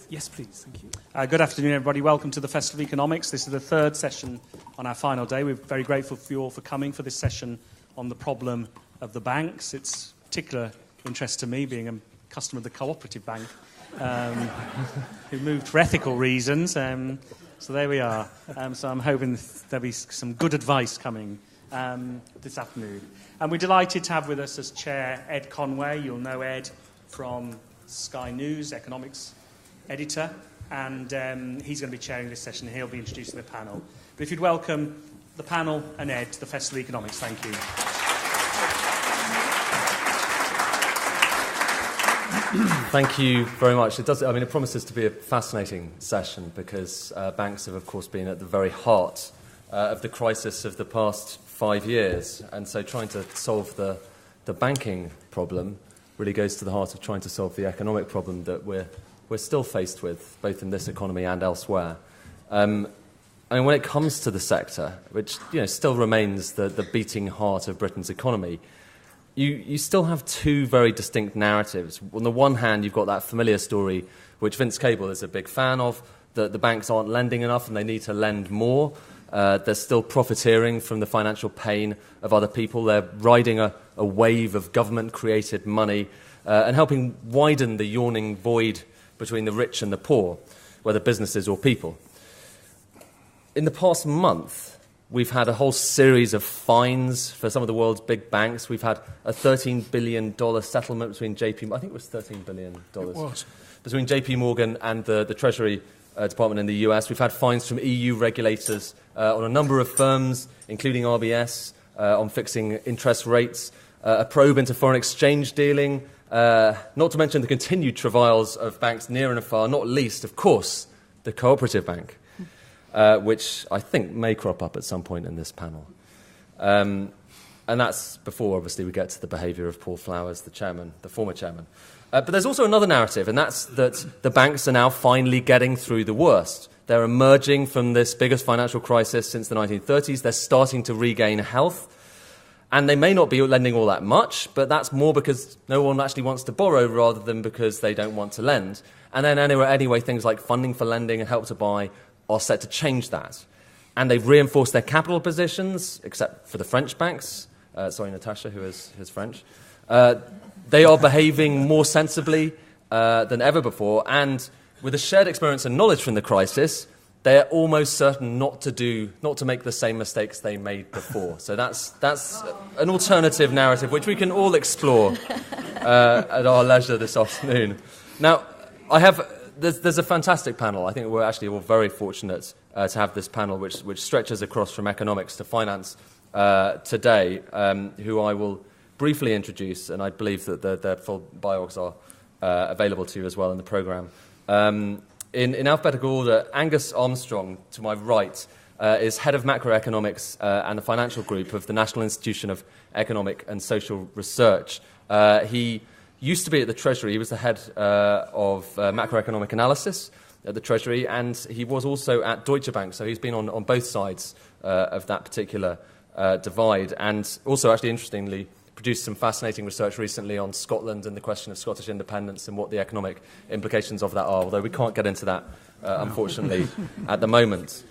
Yes, please. Thank you. Good afternoon, everybody. Welcome to the Festival of Economics. This is the third session on our final day. We're very grateful for you all for coming for this session on the problem of the banks. It's of particular interest to me, being a customer of the cooperative bank, who moved for ethical reasons. So there we are. So I'm hoping there'll be some good advice coming this afternoon. And we're delighted to have with us as chair Ed Conway. You'll know Ed from Sky News, economics editor, and he's going to be chairing this session. He'll be introducing the panel. But if you'd welcome the panel and Ed to the Festival of Economics. Thank you. Thank you very much. It promises to be a fascinating session because banks have, of course, been at the very heart of the crisis of the past 5 years. And so trying to solve the banking problem really goes to the heart of trying to solve the economic problem that we're still faced with, both in this economy and elsewhere. When it comes to the sector, which still remains the beating heart of Britain's economy, you still have two very distinct narratives. On the one hand, you've got that familiar story, which Vince Cable is a big fan of, that the banks aren't lending enough and they need to lend more. They're still profiteering from the financial pain of other people. They're riding a wave of government-created money and helping widen the yawning void between the rich and the poor, whether businesses or people. In the past month, we've had a whole series of fines for some of the world's big banks. We've had a $13 billion settlement between I think it was $13 billion. It was. Between JP Morgan and the Treasury Department in the US. We've had fines from EU regulators on a number of firms, including RBS, on fixing interest rates, a probe into foreign exchange dealing, not to mention the continued travails of banks near and afar, not least, of course, the cooperative bank, which I think may crop up at some point in this panel. And that's before, obviously, we get to the behaviour of Paul Flowers, the former chairman. But there's also another narrative, and that's that the banks are now finally getting through the worst. They're emerging from this biggest financial crisis since the 1930s. They're starting to regain health. And they may not be lending all that much, but that's more because no one actually wants to borrow rather than because they don't want to lend. And then anyway, things like funding for lending and help to buy are set to change that. And they've reinforced their capital positions, except for the French banks. Natacha, who is French. They are behaving more sensibly than ever before. And with a shared experience and knowledge from the crisis, they're almost certain not to make the same mistakes they made before. So that's an alternative narrative which we can all explore at our leisure this afternoon. Now, there's a fantastic panel. I think we're actually all very fortunate to have this panel, which stretches across from economics to finance today, who I will briefly introduce, and I believe that their full bios are available to you as well in the programme. In alphabetical order, Angus Armstrong, to my right, is head of macroeconomics and the financial group of the National Institution of Economic and Social Research. He used to be at the Treasury. He was the head of macroeconomic analysis at the Treasury, and he was also at Deutsche Bank, so he's been on both sides of that particular divide, and also, actually, interestingly, produced some fascinating research recently on Scotland and the question of Scottish independence and what the economic implications of that are, although we can't get into that, unfortunately, at the moment.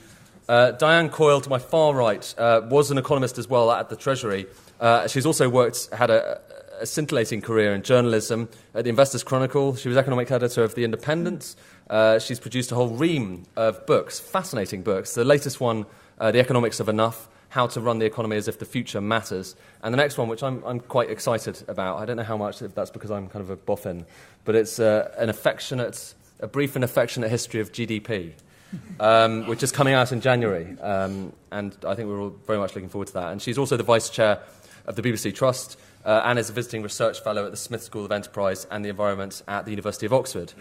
Diane Coyle, to my far right, was an economist as well at the Treasury. She's also had a scintillating career in journalism at the Investors Chronicle. She was economic editor of The Independent. She's produced a whole ream of books, fascinating books. The latest one, The Economics of Enough, How to Run the Economy as if the Future Matters. And the next one, which I'm quite excited about, I don't know how much, if that's because I'm kind of a boffin, but it's a brief and affectionate history of GDP, which is coming out in January. And I think we're all very much looking forward to that. And she's also the vice chair of the BBC Trust and is a visiting research fellow at the Smith School of Enterprise and the Environment at the University of Oxford.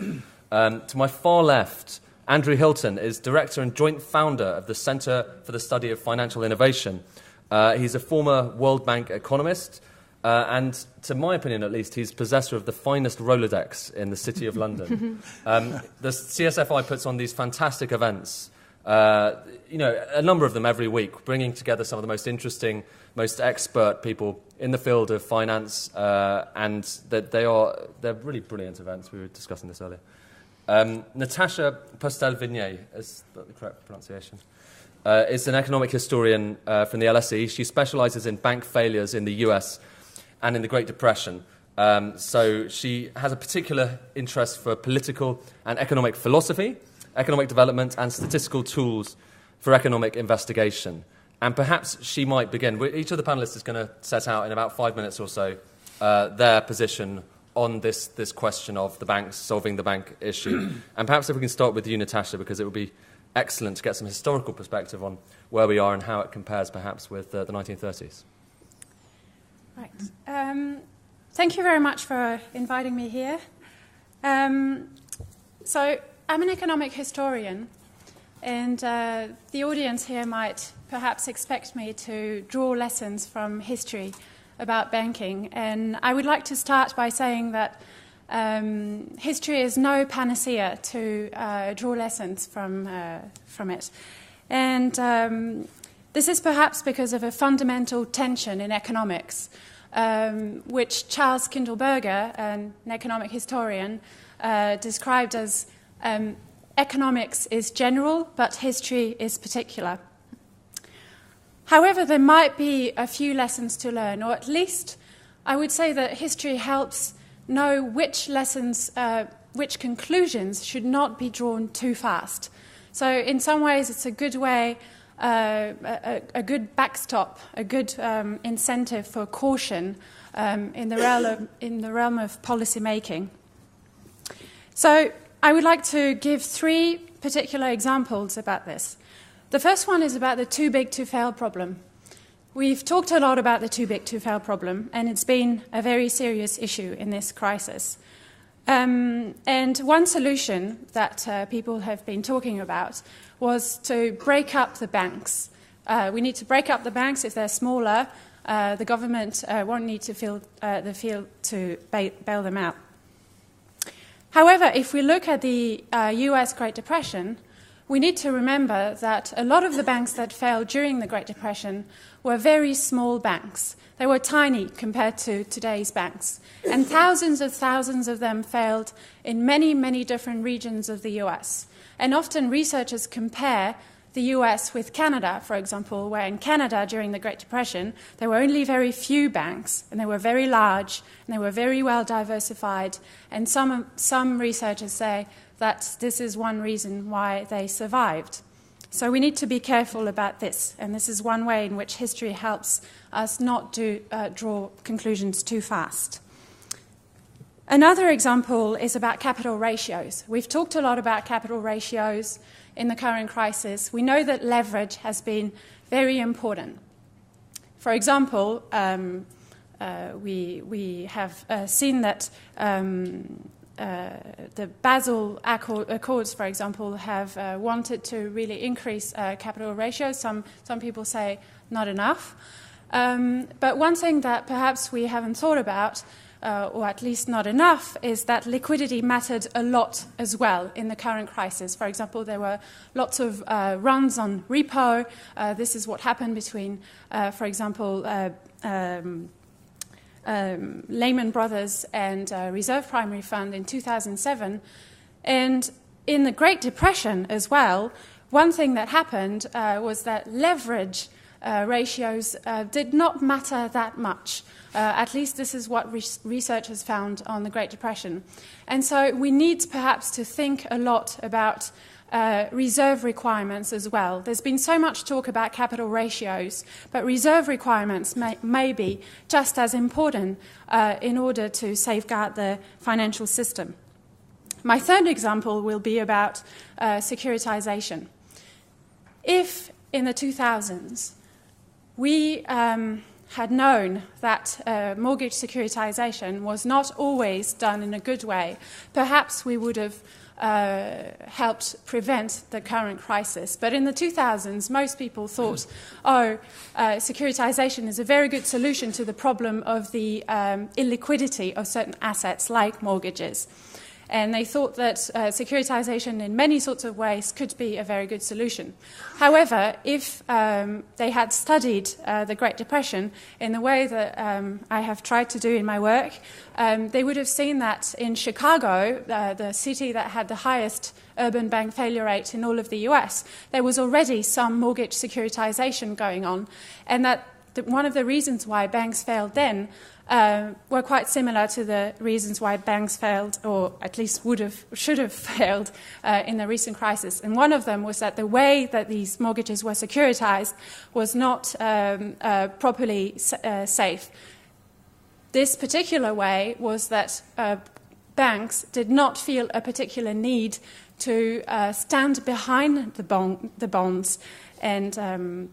To my far left, Andrew Hilton is director and joint founder of the Centre for the Study of Financial Innovation. He's a former World Bank economist, and to my opinion at least, he's possessor of the finest Rolodex in the City of London. The CSFI puts on these fantastic events, a number of them every week, bringing together some of the most interesting, most expert people in the field of finance, and that they're really brilliant events. We were discussing this earlier. Natacha Postel-Vinay, is that the correct pronunciation? Is an economic historian from the LSE. She specialises in bank failures in the US and in the Great Depression. So she has a particular interest for political and economic philosophy, economic development, and statistical tools for economic investigation. And perhaps she might begin. Each of the panellists is going to set out in about 5 minutes or so their position on this question of the banks, solving the bank issue. And perhaps if we can start with you, Natacha, because it would be excellent to get some historical perspective on where we are and how it compares perhaps with the 1930s. Right. Thank you very much for inviting me here. So I'm an economic historian, and the audience here might perhaps expect me to draw lessons from history about banking. And I would like to start by saying that history is no panacea to draw lessons from it. And this is perhaps because of a fundamental tension in economics, which Charles Kindleberger, an economic historian, described as economics is general, but history is particular. However, there might be a few lessons to learn, or at least I would say that history helps know which lessons, which conclusions should not be drawn too fast. So in some ways it's a good way, a good backstop, a good incentive for caution in the realm of policy making. So I would like to give 3 particular examples about this. The first one is about the too big to fail problem. We've talked a lot about the too big to fail problem, and it's been a very serious issue in this crisis. And one solution that people have been talking about was to break up the banks. We need to break up the banks. If they're smaller, the government won't need to feel the field to bail them out. However, if we look at the US Great Depression, we need to remember that a lot of the banks that failed during the Great Depression were very small banks. They were tiny compared to today's banks. And thousands of them failed in many, many different regions of the US. And often researchers compare the US with Canada, for example, where in Canada during the Great Depression, there were only very few banks, and they were very large, and they were very well diversified. And some researchers say that this is one reason why they survived. So we need to be careful about this, and this is one way in which history helps us not to draw conclusions too fast. Another example is about capital ratios. We've talked a lot about capital ratios in the current crisis. We know that leverage has been very important. For example, we have seen that the Basel Accords, for example, have wanted to really increase capital ratios. Some people say not enough. But one thing that perhaps we haven't thought about, or at least not enough, is that liquidity mattered a lot as well in the current crisis. For example, there were lots of runs on repo. This is what happened between, for example, Lehman Brothers and Reserve Primary Fund in 2007. And in the Great Depression as well, one thing that happened was that leverage ratios did not matter that much. At least this is what research has found on the Great Depression. And so we need perhaps to think a lot about reserve requirements as well. There's been so much talk about capital ratios, but reserve requirements may be just as important in order to safeguard the financial system. My third example will be about securitization. If in the 2000s we had known that mortgage securitization was not always done in a good way, perhaps we would have helped prevent the current crisis. But in the 2000s, most people thought, securitization is a very good solution to the problem of the illiquidity of certain assets like mortgages. and they thought that securitization in many sorts of ways could be a very good solution. However, if they had studied the Great Depression in the way that I have tried to do in my work, they would have seen that in Chicago, the city that had the highest urban bank failure rate in all of the US, there was already some mortgage securitization going on, and that one of the reasons why banks failed then were quite similar to the reasons why banks failed, or at least should have failed in the recent crisis. And one of them was that the way that these mortgages were securitized was not properly safe. This particular way was that banks did not feel a particular need to stand behind the bonds, and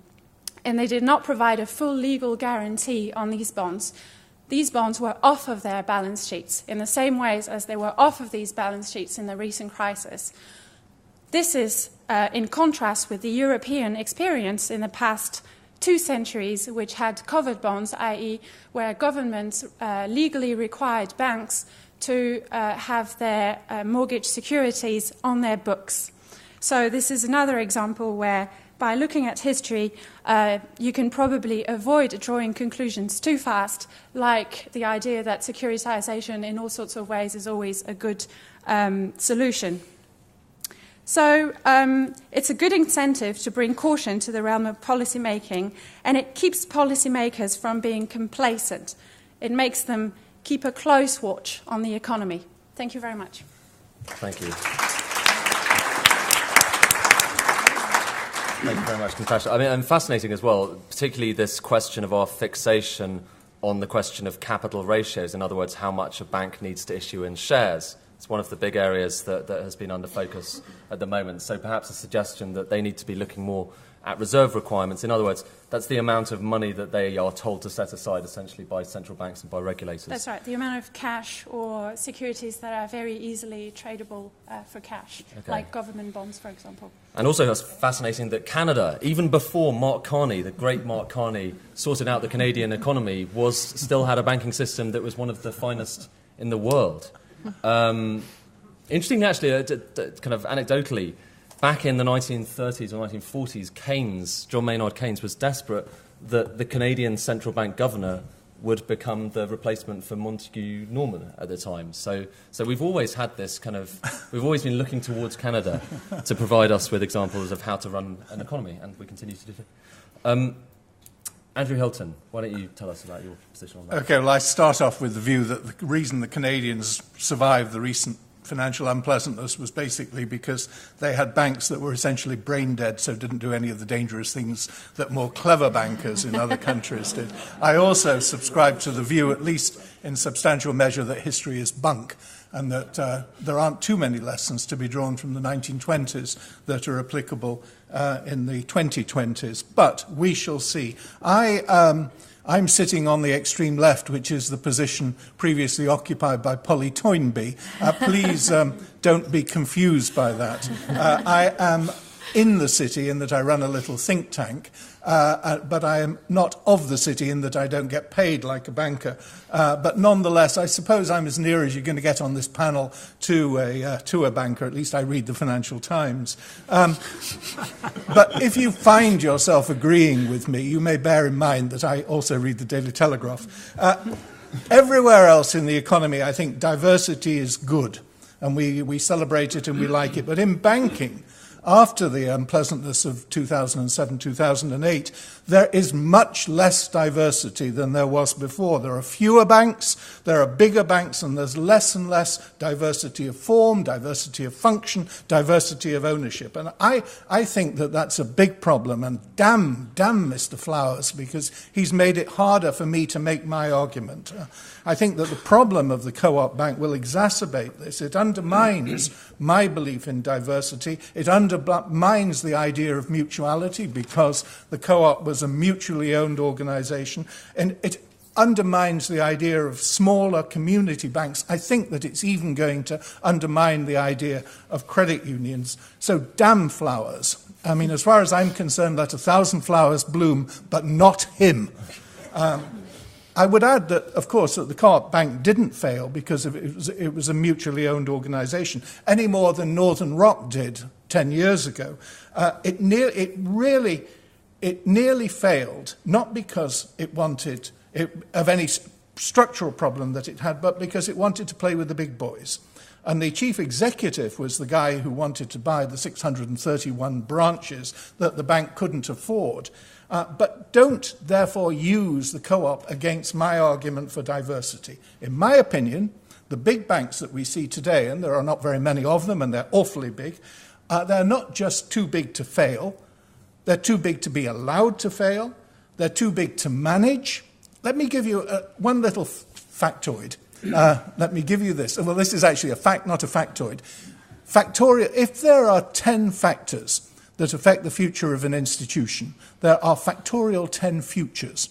they did not provide a full legal guarantee on these bonds. These bonds were off of their balance sheets in the same ways as they were off of these balance sheets in the recent crisis. This is in contrast with the European experience in the past 2 centuries, which had covered bonds, i.e. where governments legally required banks to have their mortgage securities on their books. So this is another example where, by looking at history, you can probably avoid drawing conclusions too fast, like the idea that securitization in all sorts of ways is always a good solution. So it's a good incentive to bring caution to the realm of policy making, and it keeps policymakers from being complacent. It makes them keep a close watch on the economy. Thank you very much. Thank you. Thank you very much, Natacha. I mean, and fascinating as well, particularly this question of our fixation on the question of capital ratios. In other words, how much a bank needs to issue in shares. It's one of the big areas that has been under focus at the moment. So perhaps a suggestion that they need to be looking more at reserve requirements. In other words, that's the amount of money that they are told to set aside, essentially, by central banks and by regulators. That's right, the amount of cash or securities that are very easily tradable for cash, like government bonds, for example. And also it's fascinating that Canada, even before Mark Carney, the great Mark Carney, sorted out the Canadian economy, still had a banking system that was one of the finest in the world. Interesting, actually, kind of anecdotally, back in the 1930s or 1940s, John Maynard Keynes was desperate that the Canadian central bank governor would become the replacement for Montague Norman at the time. So we've always had this we've always been looking towards Canada to provide us with examples of how to run an economy, and we continue to do so. Andrew Hilton, why don't you tell us about your position on that? Okay, well, I start off with the view that the reason the Canadians survived the recent financial unpleasantness was basically because they had banks that were essentially brain dead, so didn't do any of the dangerous things that more clever bankers in other countries did. I also subscribe to the view, at least in substantial measure, that history is bunk, and that there aren't too many lessons to be drawn from the 1920s that are applicable in the 2020s. But we shall see. I'm sitting on the extreme left, which is the position previously occupied by Polly Toynbee. Please don't be confused by that. I am in the city in that I run a little think tank, but I am not of the city in that I don't get paid like a banker. But nonetheless, I suppose I'm as near as you're going to get on this panel to a banker. At least I read the Financial Times. But if you find yourself agreeing with me, you may bear in mind that I also read the Daily Telegraph. Everywhere else in the economy, I think diversity is good, and we celebrate it and we like it. But in banking, after the unpleasantness of 2007, 2008, there is much less diversity than there was before. There are fewer banks, there are bigger banks, and there's less and less diversity of form, diversity of function, diversity of ownership. And I think that that's a big problem, and damn Mr. Flowers, because he's made it harder for me to make my argument. I think that the problem of the co-op bank will exacerbate this. It undermines my belief in diversity. It undermines the idea of mutuality, because the co-op was a mutually owned organization, and it undermines the idea of smaller community banks. I think that it's even going to undermine the idea of credit unions. So damn Flowers. I mean, as far as I'm concerned, let 1,000 flowers bloom, but not him. I would add that, of course, that the Co-op Bank didn't fail because it was a mutually owned organisation, any more than Northern Rock did 10 years ago. It nearly failed, not because it wanted of any structural problem that it had, but because it wanted to play with the big boys. And the chief executive was the guy who wanted to buy the 631 branches that the bank couldn't afford. But don't, therefore, use the Co-op against my argument for diversity. In my opinion, the big banks that we see today, and there are not very many of them, and they're awfully big, they're not just too big to fail. They're too big to be allowed to fail. They're too big to manage. Let me give you one little factoid. Let me give you this. Well, this is actually a fact, not a factoid. Factorial, if there are 10 factors that affect the future of an institution, there are factorial 10 futures.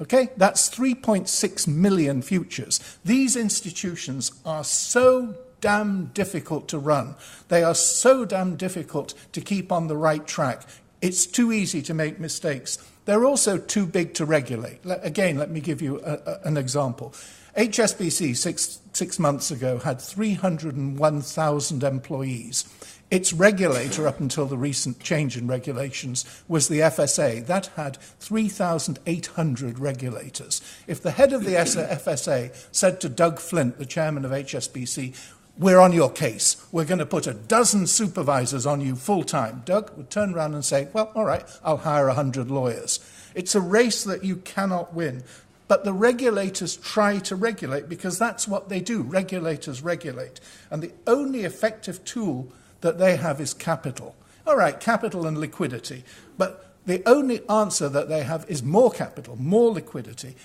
Okay? That's 3.6 million futures. These institutions are so damn difficult to run. They are so damn difficult to keep on the right track. It's too easy to make mistakes. They're also too big to regulate. Again, let me give you an example. HSBC, six months ago, had 301,000 employees. Its regulator, up until the recent change in regulations, was the FSA. That had 3,800 regulators. If the head of the FSA said to Doug Flint, the chairman of HSBC, "We're on your case. We're going to put a dozen supervisors on you full-time," Doug would turn around and say, "Well, all right, I'll hire 100 lawyers." It's a race that you cannot win. But the regulators try to regulate because that's what they do. Regulators regulate. And the only effective tool that they have is capital. All right, capital and liquidity. But the only answer that they have is more capital, more liquidity.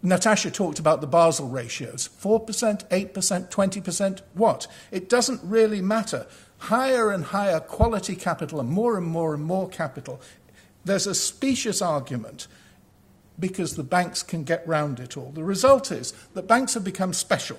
Natacha talked about the Basel ratios. 4%, 8%, 20%, what? It doesn't really matter. Higher and higher quality capital and more and more and more capital. There's a specious argument because the banks can get round it all. The result is that banks have become special,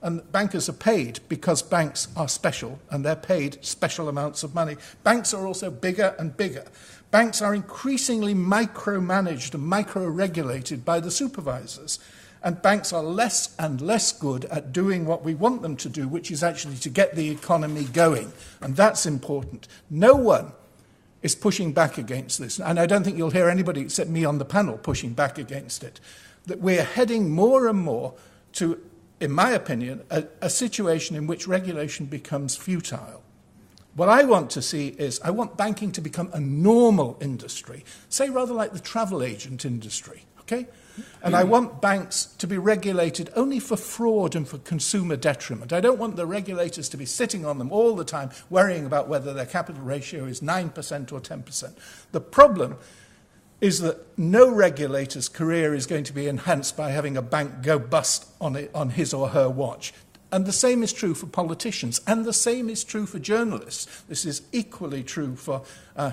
and bankers are paid because banks are special, and they're paid special amounts of money. Banks are also bigger and bigger. Banks are increasingly micromanaged and micro-regulated by the supervisors, and banks are less and less good at doing what we want them to do, which is actually to get the economy going, and that's important. No one is pushing back against this. And I don't think you'll hear anybody except me on the panel pushing back against it. That we're heading more and more to, in my opinion, a situation in which regulation becomes futile. What I want to see is, I want banking to become a normal industry, say rather like the travel agent industry, okay? And I want banks to be regulated only for fraud and for consumer detriment. I don't want the regulators to be sitting on them all the time, worrying about whether their capital ratio is 9% or 10%. The problem is that no regulator's career is going to be enhanced by having a bank go bust on his or her watch. And the same is true for politicians, and the same is true for journalists. This is equally true for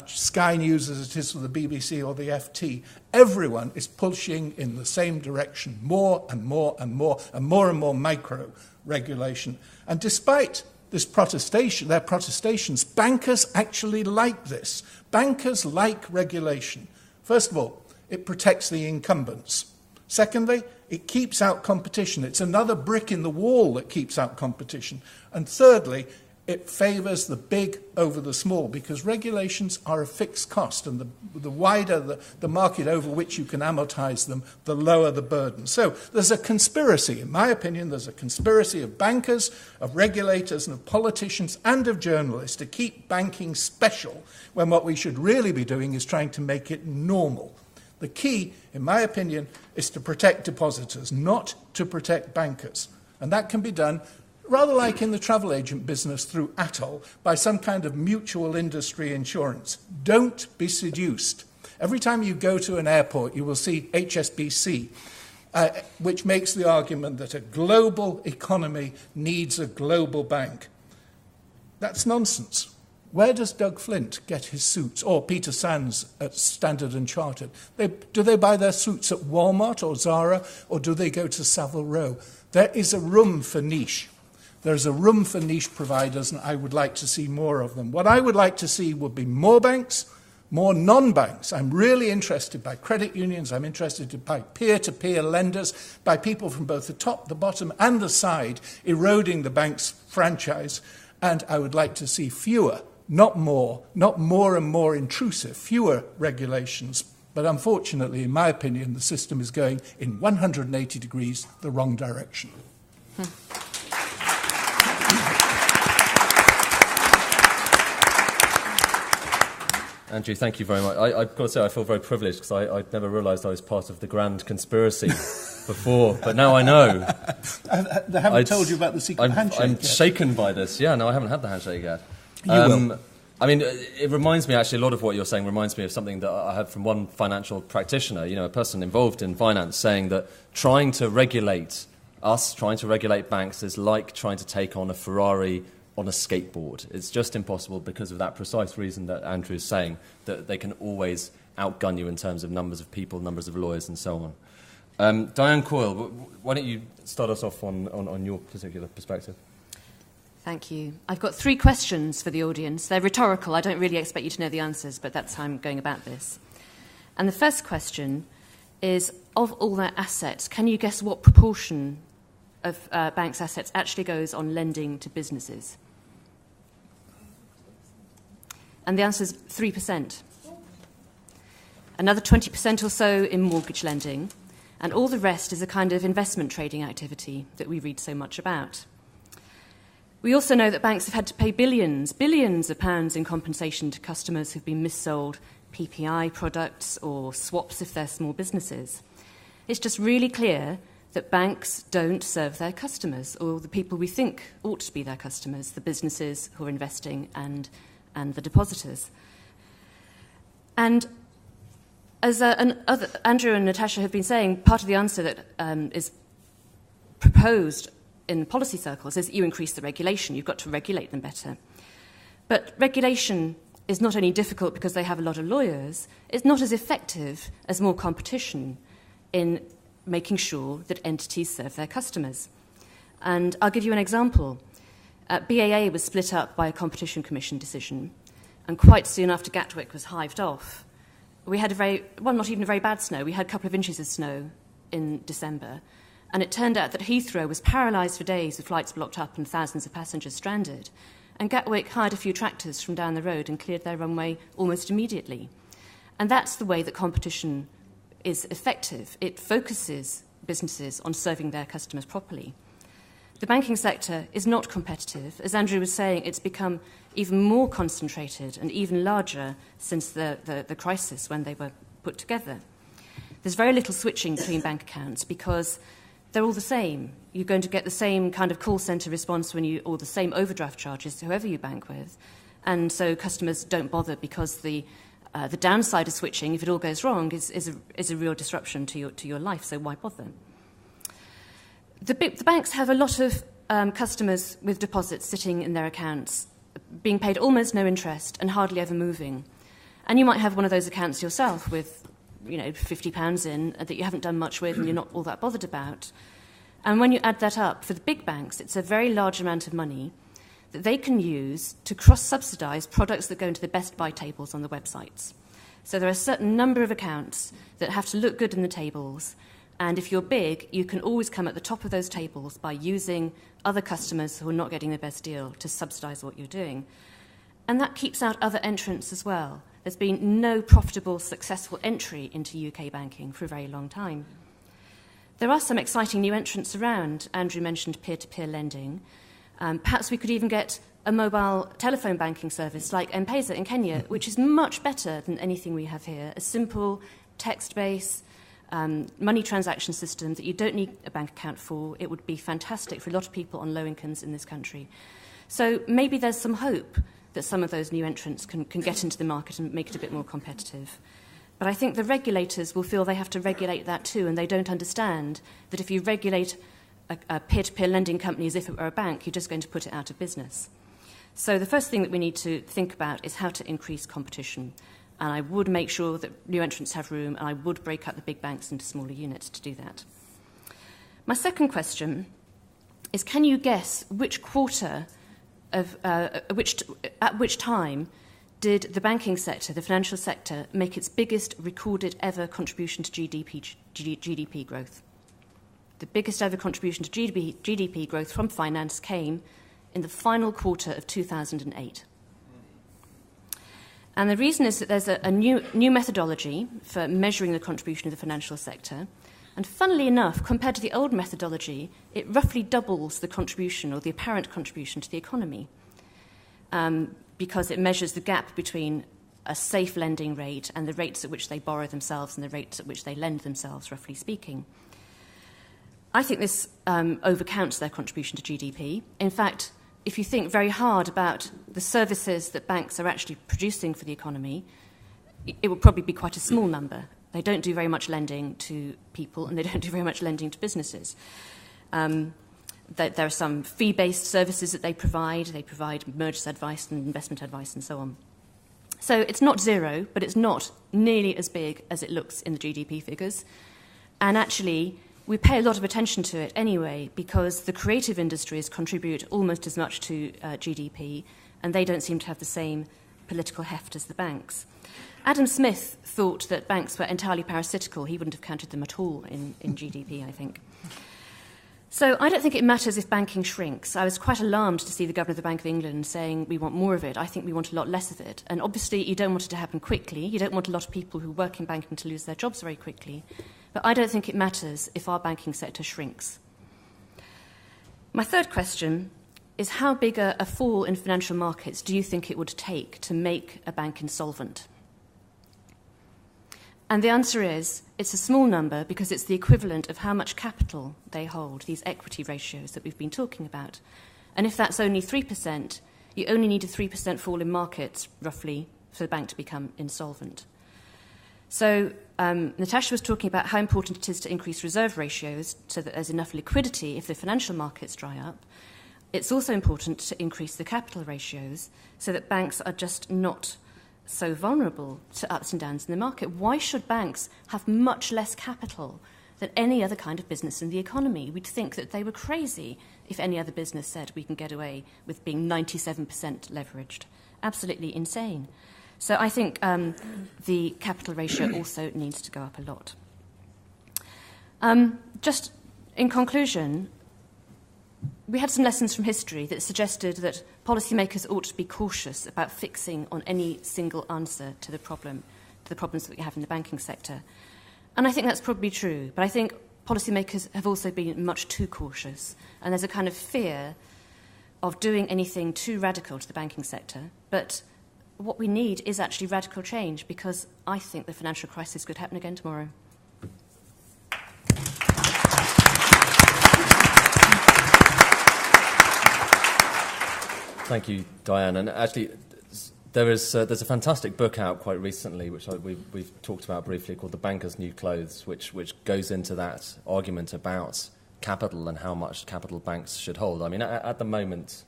Sky News as it is for the BBC or the FT. Everyone is pushing in the same direction, more and more and more, and more micro-regulation. And despite this their protestations, bankers actually like this. Bankers like regulation. First of all, it protects the incumbents. Secondly, it keeps out competition. It's another brick in the wall that keeps out competition. And thirdly, it favours the big over the small because regulations are a fixed cost, and the wider the market over which you can amortise them, the lower the burden. So there's a conspiracy, in my opinion, there's a conspiracy of bankers, of regulators and of politicians and of journalists to keep banking special when what we should really be doing is trying to make it normal. The key, in my opinion, is to protect depositors, not to protect bankers. And that can be done, rather like in the travel agent business through ATOL, by some kind of mutual industry insurance. Don't be seduced. Every time you go to an airport, you will see HSBC, which makes the argument that a global economy needs a global bank. That's nonsense. Where does Doug Flint get his suits, or Peter Sands at Standard & Chartered? Do they buy their suits at Walmart or Zara, or do they go to Savile Row? There is a room for niche. There's a room for niche providers, and I would like to see more of them. What I would like to see would be more banks, more non-banks. I'm really interested by credit unions. I'm interested by peer-to-peer lenders, by people from both the top, the bottom, and the side eroding the bank's franchise. And I would like to see fewer, not more and more intrusive, fewer regulations. But unfortunately, in my opinion, the system is going in 180 degrees the wrong direction. Andrew, thank you very much. I've got to say I feel very privileged because I'd never realised I was part of the grand conspiracy before, but now I know. They haven't told you about the secret handshake I'm yet. shaken by this. Yeah, no, I haven't had the handshake yet. You will. I mean, it reminds me, actually, a lot of what you're saying reminds me of something that I heard from one financial practitioner, a person involved in finance, saying that trying to regulate banks is like trying to take on a Ferrari on a skateboard. It's just impossible because of that precise reason that Andrew is saying, that they can always outgun you in terms of numbers of people, numbers of lawyers, and so on. Diane, Coyle, why don't you start us off on your particular perspective? Thank you. I've got 3 questions for the audience. They're rhetorical. I don't really expect you to know the answers, but that's how I'm going about this. And the first question is, of all their assets, can you guess what proportion of banks' assets actually goes on lending to businesses? And the answer is 3%. Another 20% or so in mortgage lending, and all the rest is a kind of investment trading activity that we read so much about. We also know that banks have had to pay billions of pounds in compensation to customers who've been missold PPI products or swaps if they're small businesses. It's just really clear that banks don't serve their customers, or the people we think ought to be their customers, the businesses who are investing and the depositors. And as Andrew and Natacha have been saying, part of the answer that is proposed in policy circles is that you increase the regulation. You've got to regulate them better. But regulation is not only difficult because they have a lot of lawyers, it's not as effective as more competition in making sure that entities serve their customers. And I'll give you an example. BAA was split up by a Competition Commission decision, and quite soon after Gatwick was hived off, we had not even a very bad snow. We had a couple of inches of snow in December, and it turned out that Heathrow was paralysed for days with flights blocked up and thousands of passengers stranded. And Gatwick hired a few tractors from down the road and cleared their runway almost immediately. And that's the way that competition is effective. It focuses businesses on serving their customers properly. The banking sector is not competitive. As Andrew was saying, it's become even more concentrated and even larger since the crisis when they were put together. There's very little switching between bank accounts because they're all the same. You're going to get the same kind of call centre response or the same overdraft charges to whoever you bank with. And so customers don't bother because the downside of switching, if it all goes wrong, is a real disruption to your life, so why bother? The banks have a lot of customers with deposits sitting in their accounts, being paid almost no interest and hardly ever moving. And you might have one of those accounts yourself with £50 in that you haven't done much with and you're not all that bothered about. And when you add that up, for the big banks, it's a very large amount of money that they can use to cross-subsidise products that go into the best buy tables on the websites. So there are a certain number of accounts that have to look good in the tables, and if you're big, you can always come at the top of those tables by using other customers who are not getting the best deal to subsidise what you're doing. And that keeps out other entrants as well. There's been no profitable, successful entry into UK banking for a very long time. There are some exciting new entrants around. Andrew mentioned peer-to-peer lending. Perhaps we could even get a mobile telephone banking service like M-Pesa in Kenya, which is much better than anything we have here. A simple text-based money transaction system that you don't need a bank account for. It would be fantastic for a lot of people on low incomes in this country. So maybe there's some hope that some of those new entrants can get into the market and make it a bit more competitive. But I think the regulators will feel they have to regulate that too, and they don't understand that if you regulate a peer-to-peer lending company as if it were a bank, you're just going to put it out of business. So the first thing that we need to think about is how to increase competition. And I would make sure that new entrants have room, and I would break up the big banks into smaller units to do that. My second question is, can you guess which quarter of at which time did the banking sector, the financial sector, make its biggest recorded ever contribution to GDP growth. The biggest ever contribution to GDP growth from finance came in the final quarter of 2008. And the reason is that there's a new methodology for measuring the contribution of the financial sector. And funnily enough, compared to the old methodology, it roughly doubles the contribution or the apparent contribution to the economy because it measures the gap between a safe lending rate and the rates at which they borrow themselves and the rates at which they lend themselves, roughly speaking. I think this overcounts their contribution to GDP. In fact, if you think very hard about the services that banks are actually producing for the economy, it would probably be quite a small number. They don't do very much lending to people, and they don't do very much lending to businesses. There are some fee-based services that they provide. They provide mergers advice and investment advice and so on. So it's not zero, but it's not nearly as big as it looks in the GDP figures. And actually, we pay a lot of attention to it anyway because the creative industries contribute almost as much to GDP, and they don't seem to have the same political heft as the banks. Adam Smith thought that banks were entirely parasitical. He wouldn't have counted them at all in GDP, I think. So I don't think it matters if banking shrinks. I was quite alarmed to see the Governor of the Bank of England saying we want more of it. I think we want a lot less of it. And obviously you don't want it to happen quickly. You don't want a lot of people who work in banking to lose their jobs very quickly. But I don't think it matters if our banking sector shrinks. My third question is how big a fall in financial markets do you think it would take to make a bank insolvent? And the answer is, it's a small number because it's the equivalent of how much capital they hold, these equity ratios that we've been talking about. And if that's only 3%, you only need a 3% fall in markets, roughly, for the bank to become insolvent. So Natacha was talking about how important it is to increase reserve ratios so that there's enough liquidity if the financial markets dry up. It's also important to increase the capital ratios so that banks are just not so vulnerable to ups and downs in the market. Why should banks have much less capital than any other kind of business in the economy? We'd think that they were crazy if any other business said we can get away with being 97% leveraged. Absolutely insane. So I think the capital ratio also needs to go up a lot. Just in conclusion, we had some lessons from history that suggested that policymakers ought to be cautious about fixing on any single answer to the problems that we have in the banking sector. And I think that's probably true, but I think policymakers have also been much too cautious, and there's a kind of fear of doing anything too radical to the banking sector. But what we need is actually radical change, because I think the financial crisis could happen again tomorrow. Thank you, Diane. And actually, there's a fantastic book out quite recently, which we've talked about briefly, called The Banker's New Clothes, which goes into that argument about capital and how much capital banks should hold. I mean, at the moment,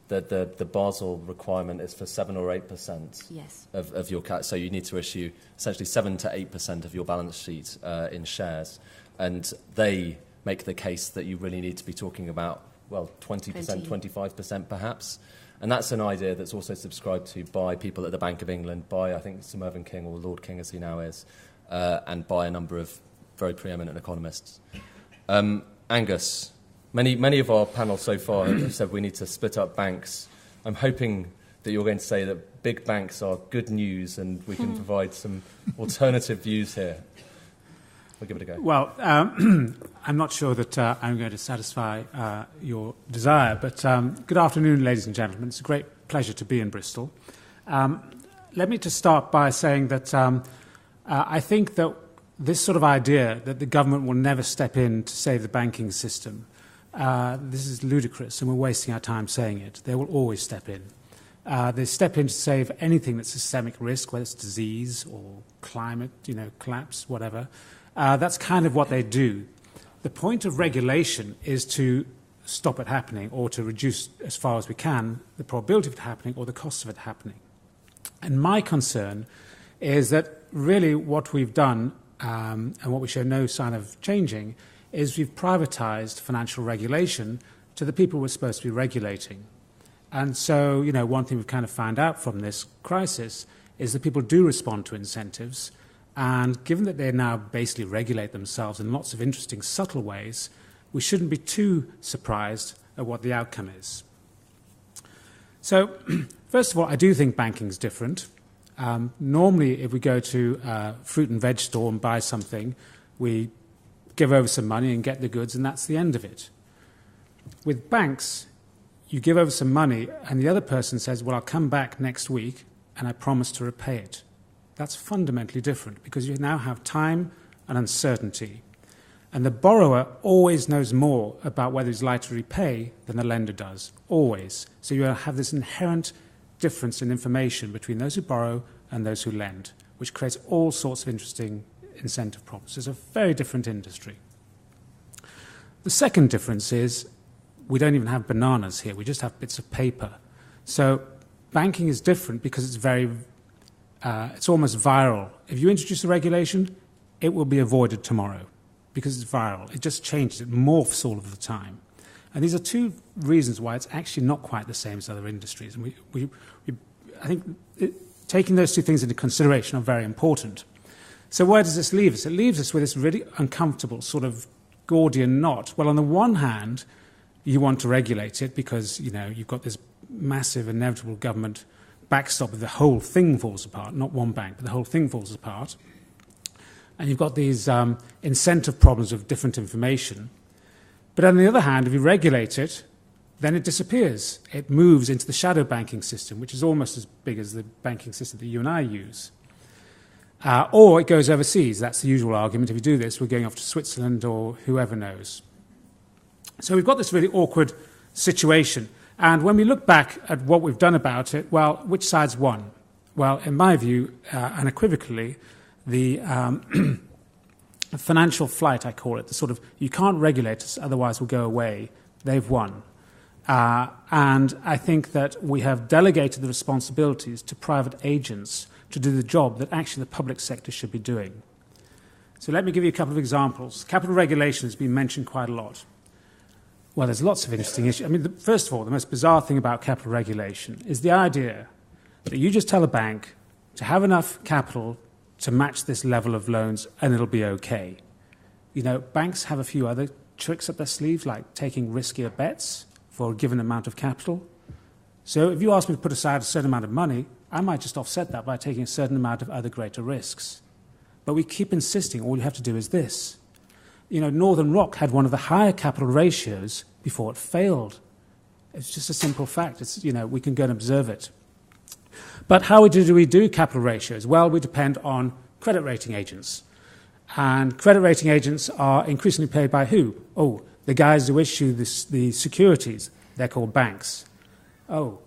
the Basel requirement is for 7 or 8% yes. of your so you need to issue essentially 7 to 8% of your balance sheet in shares, and they make the case that you really need to be talking about 20%, 25% perhaps. And that's an idea that's also subscribed to by people at the Bank of England, by, I think, Sir Mervyn King, or Lord King as he now is, and by a number of very preeminent economists. Angus, many of our panel so far have said we need to split up banks. I'm hoping that you're going to say that big banks are good news and we can provide some alternative views here. We'll give it a go. Well, I'm not sure that I'm going to satisfy your desire, but good afternoon, ladies and gentlemen. It's a great pleasure to be in Bristol. Let me just start by saying that I think that this sort of idea that the government will never step in to save the banking system, this is ludicrous, and we're wasting our time saying it. They will always step in. They step in to save anything that's systemic risk, whether it's disease or climate, collapse, whatever. That's kind of what they do. The point of regulation is to stop it happening, or to reduce as far as we can the probability of it happening or the cost of it happening. And my concern is that really what we've done, and what we show no sign of changing, is we've privatized financial regulation to the people we're supposed to be regulating. And so, one thing we've kind of found out from this crisis is that people do respond to incentives. And given that they now basically regulate themselves in lots of interesting, subtle ways, we shouldn't be too surprised at what the outcome is. So, first of all, I do think banking is different. Normally, if we go to a fruit and veg store and buy something, we give over some money and get the goods, and that's the end of it. With banks, you give over some money, and the other person says, well, I'll come back next week, and I promise to repay it. That's fundamentally different, because you now have time and uncertainty. And the borrower always knows more about whether he's likely to repay than the lender does, always. So you have this inherent difference in information between those who borrow and those who lend, which creates all sorts of interesting incentive problems. It's a very different industry. The second difference is we don't even have bananas here. We just have bits of paper. So banking is different because it's it's almost viral. If you introduce a regulation, it will be avoided tomorrow because it's viral. It just changes. It morphs all of the time. And these are two reasons why it's actually not quite the same as other industries. And I think taking those two things into consideration are very important. So where does this leave us? It leaves us with this really uncomfortable sort of Gordian knot. Well, on the one hand, you want to regulate it because, you've got this massive, inevitable government backstop if the whole thing falls apart, not one bank, but the whole thing falls apart. And you've got these incentive problems of different information. But on the other hand, if you regulate it, then it disappears. It moves into the shadow banking system, which is almost as big as the banking system that you and I use. Or it goes overseas. That's the usual argument. If you do this, we're going off to Switzerland or whoever knows. So we've got this really awkward situation. And when we look back at what we've done about it, well, which side's won? Well, in my view, unequivocally, the financial flight, I call it, the sort of, you can't regulate us, otherwise we'll go away, they've won. And I think that we have delegated the responsibilities to private agents to do the job that actually the public sector should be doing. So let me give you a couple of examples. Capital regulation has been mentioned quite a lot. Well, there's lots of interesting issues. I mean, first of all, the most bizarre thing about capital regulation is the idea that you just tell a bank to have enough capital to match this level of loans and it'll be okay. Banks have a few other tricks up their sleeves, like taking riskier bets for a given amount of capital. So if you ask me to put aside a certain amount of money, I might just offset that by taking a certain amount of other greater risks. But we keep insisting all you have to do is this. Northern Rock had one of the higher capital ratios before it failed. It's just a simple fact. We can go and observe it. But how do we do capital ratios? Well, we depend on credit rating agents. And credit rating agents are increasingly paid by who? Oh, the guys who issue the securities. They're called banks. Oh,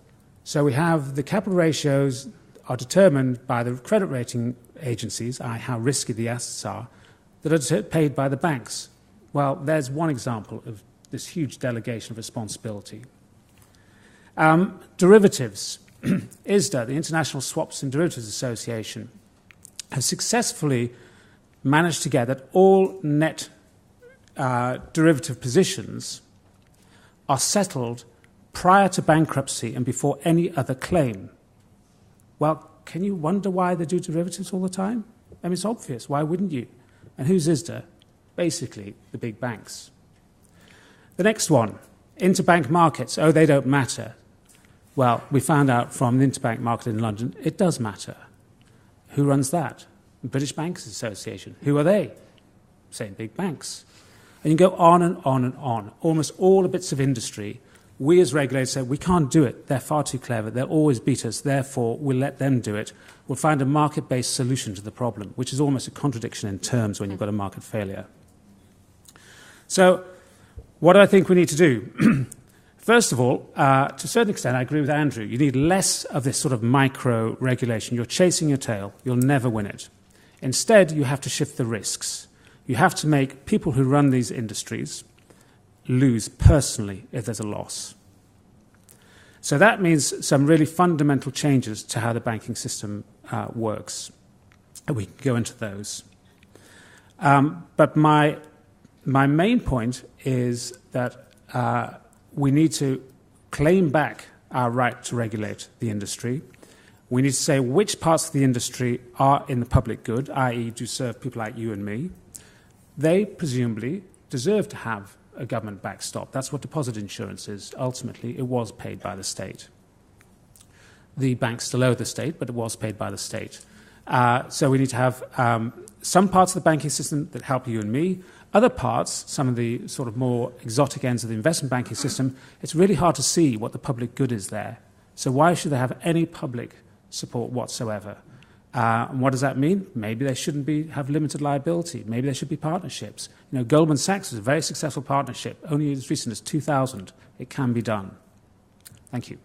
so we have the capital ratios are determined by the credit rating agencies, how risky the assets are, that are paid by the banks. Well, there's one example of this huge delegation of responsibility. Derivatives. ISDA, the International Swaps and Derivatives Association, have successfully managed to get that all net derivative positions are settled prior to bankruptcy and before any other claim. Well, can you wonder why they do derivatives all the time? I mean, it's obvious. Why wouldn't you? And who's ISDA? Basically, the big banks. The next one, interbank markets. Oh, they don't matter. Well, we found out from the interbank market in London, it does matter. Who runs that? The British Bankers Association. Who are they? Same big banks. And you go on and on and on. Almost all the bits of industry, we as regulators say, we can't do it. They're far too clever. They'll always beat us. Therefore, we'll let them do it. We'll find a market-based solution to the problem, which is almost a contradiction in terms when you've got a market failure. So what do I think we need to do? First of all, to a certain extent, I agree with Andrew. You need less of this sort of micro-regulation. You're chasing your tail. You'll never win it. Instead, you have to shift the risks. You have to make people who run these industries lose personally if there's a loss. So that means some really fundamental changes to how the banking system works. And we can go into those. But my main point is that we need to claim back our right to regulate the industry. We need to say which parts of the industry are in the public good, i.e. do serve people like you and me. They presumably deserve to have a government backstop. That's what deposit insurance is. Ultimately, it was paid by the state. The banks still owe the state, but it was paid by the state. So we need to have some parts of the banking system that help you and me. Other parts, some of the sort of more exotic ends of the investment banking system, it's really hard to see what the public good is there. So why should they have any public support whatsoever? And what does that mean? Maybe they shouldn't have limited liability. Maybe there should be partnerships. Goldman Sachs is a very successful partnership. Only as recent as 2000, it can be done. Thank you.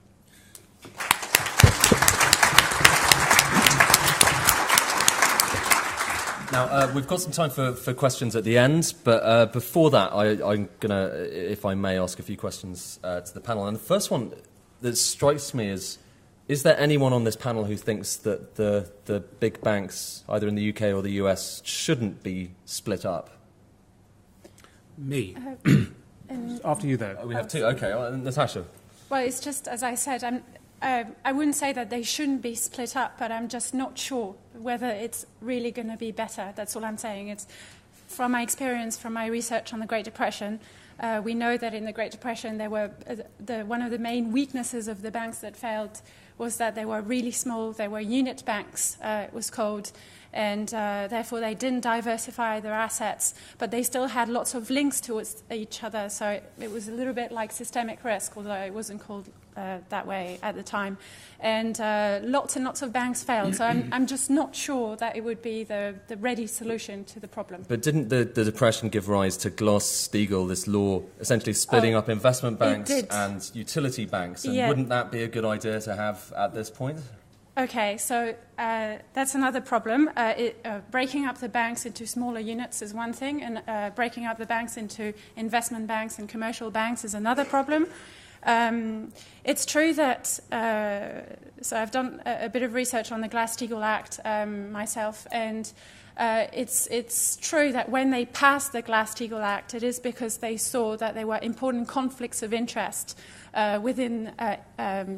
Now, we've got some time for questions at the end, but before that, I'm going to, if I may, ask a few questions to the panel. And the first one that strikes me is there anyone on this panel who thinks that the big banks, either in the UK or the US, shouldn't be split up? Me. After you, though. We have two. Okay, Natacha. Well, it's just, as I said, I wouldn't say that they shouldn't be split up, but I'm just not sure whether it's really going to be better. That's all I'm saying. It's from my experience, from my research on the Great Depression. We know that in the Great Depression, there were one of the main weaknesses of the banks that failed was that they were really small. They were unit banks, it was called, and therefore they didn't diversify their assets, but they still had lots of links towards each other. So it was a little bit like systemic risk, although it wasn't called that way at the time. And lots and lots of banks failed. So I'm just not sure that it would be the ready solution to the problem. But didn't the Depression give rise to Glass-Steagall, this law essentially splitting up investment banks and utility banks? And wouldn't that be a good idea to have at this point? Okay, so that's another problem. Breaking up the banks into smaller units is one thing, and breaking up the banks into investment banks and commercial banks is another problem. It's true that, so I've done a bit of research on the Glass-Steagall Act myself, and it's true that when they passed the Glass-Steagall Act, it is because they saw that there were important conflicts of interest within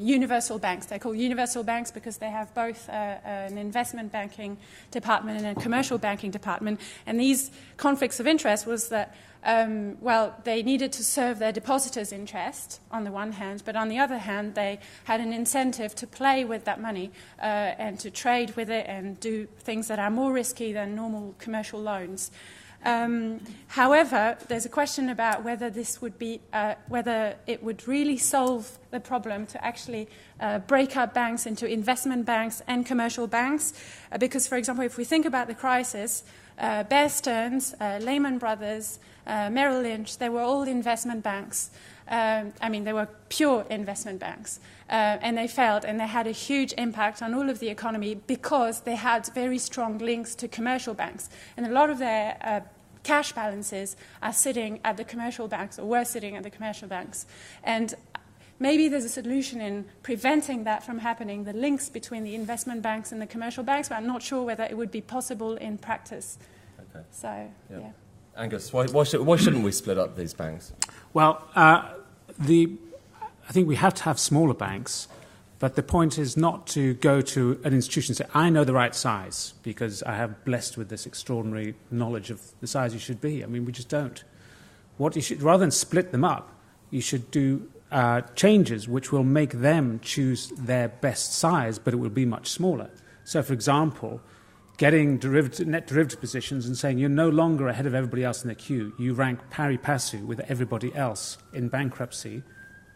universal banks. They're called universal banks because they have both an investment banking department and a commercial banking department. And these conflicts of interest was that, they needed to serve their depositors' interest on the one hand, but on the other hand, they had an incentive to play with that money and to trade with it and do things that are more risky than normal commercial loans. However, there's a question about whether this would be, whether it would really solve the problem to actually break up banks into investment banks and commercial banks. Because, for example, if we think about the crisis, Bear Stearns, Lehman Brothers, Merrill Lynch, they were all investment banks. They were pure investment banks. And they failed, and they had a huge impact on all of the economy because they had very strong links to commercial banks. And a lot of their cash balances are sitting at the commercial banks, or were sitting at the commercial banks. And maybe there's a solution in preventing that from happening, the links between the investment banks and the commercial banks, but I'm not sure whether it would be possible in practice. Okay. So, yeah. Angus, why shouldn't we split up these banks? Well, I think we have to have smaller banks, but the point is not to go to an institution and say, I know the right size, because I have blessed with this extraordinary knowledge of the size you should be. I mean, we just don't. What you should, rather than split them up, you should do changes which will make them choose their best size, but it will be much smaller. So, for example, getting net derivative positions and saying you're no longer ahead of everybody else in the queue. You rank pari passu with everybody else in bankruptcy.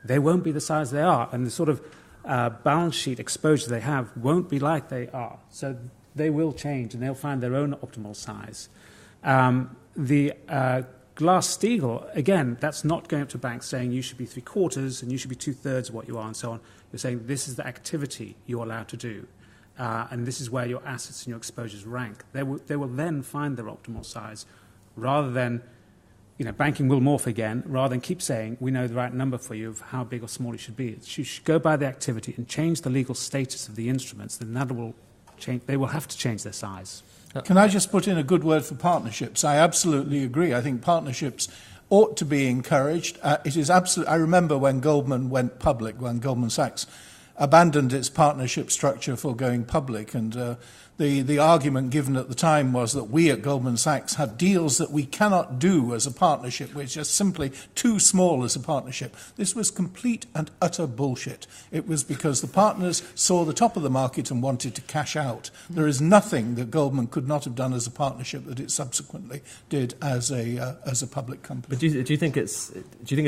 They won't be the size they are, and the sort of balance sheet exposure they have won't be like they are. So they will change, and they'll find their own optimal size. The Glass-Steagall, again, that's not going up to banks saying you should be 3/4 and you should be 2/3 of what you are and so on. You're saying this is the activity you're allowed to do. And this is where your assets and your exposures rank. They will then find their optimal size, rather than, banking will morph again, rather than keep saying, we know the right number for you of how big or small it should be. You should go by the activity and change the legal status of the instruments, then that will change. They will have to change their size. Can I just put in a good word for partnerships? I absolutely agree. I think partnerships ought to be encouraged. It is I remember when Goldman went public, when Goldman Sachs abandoned its partnership structure for going public, and the argument given at the time was that we at Goldman Sachs have deals that we cannot do as a partnership. We're just simply too small as a partnership. This was complete and utter bullshit. It was because the partners saw the top of the market and wanted to cash out. There is nothing that Goldman could not have done as a partnership that it subsequently did as a public company. But do you think it's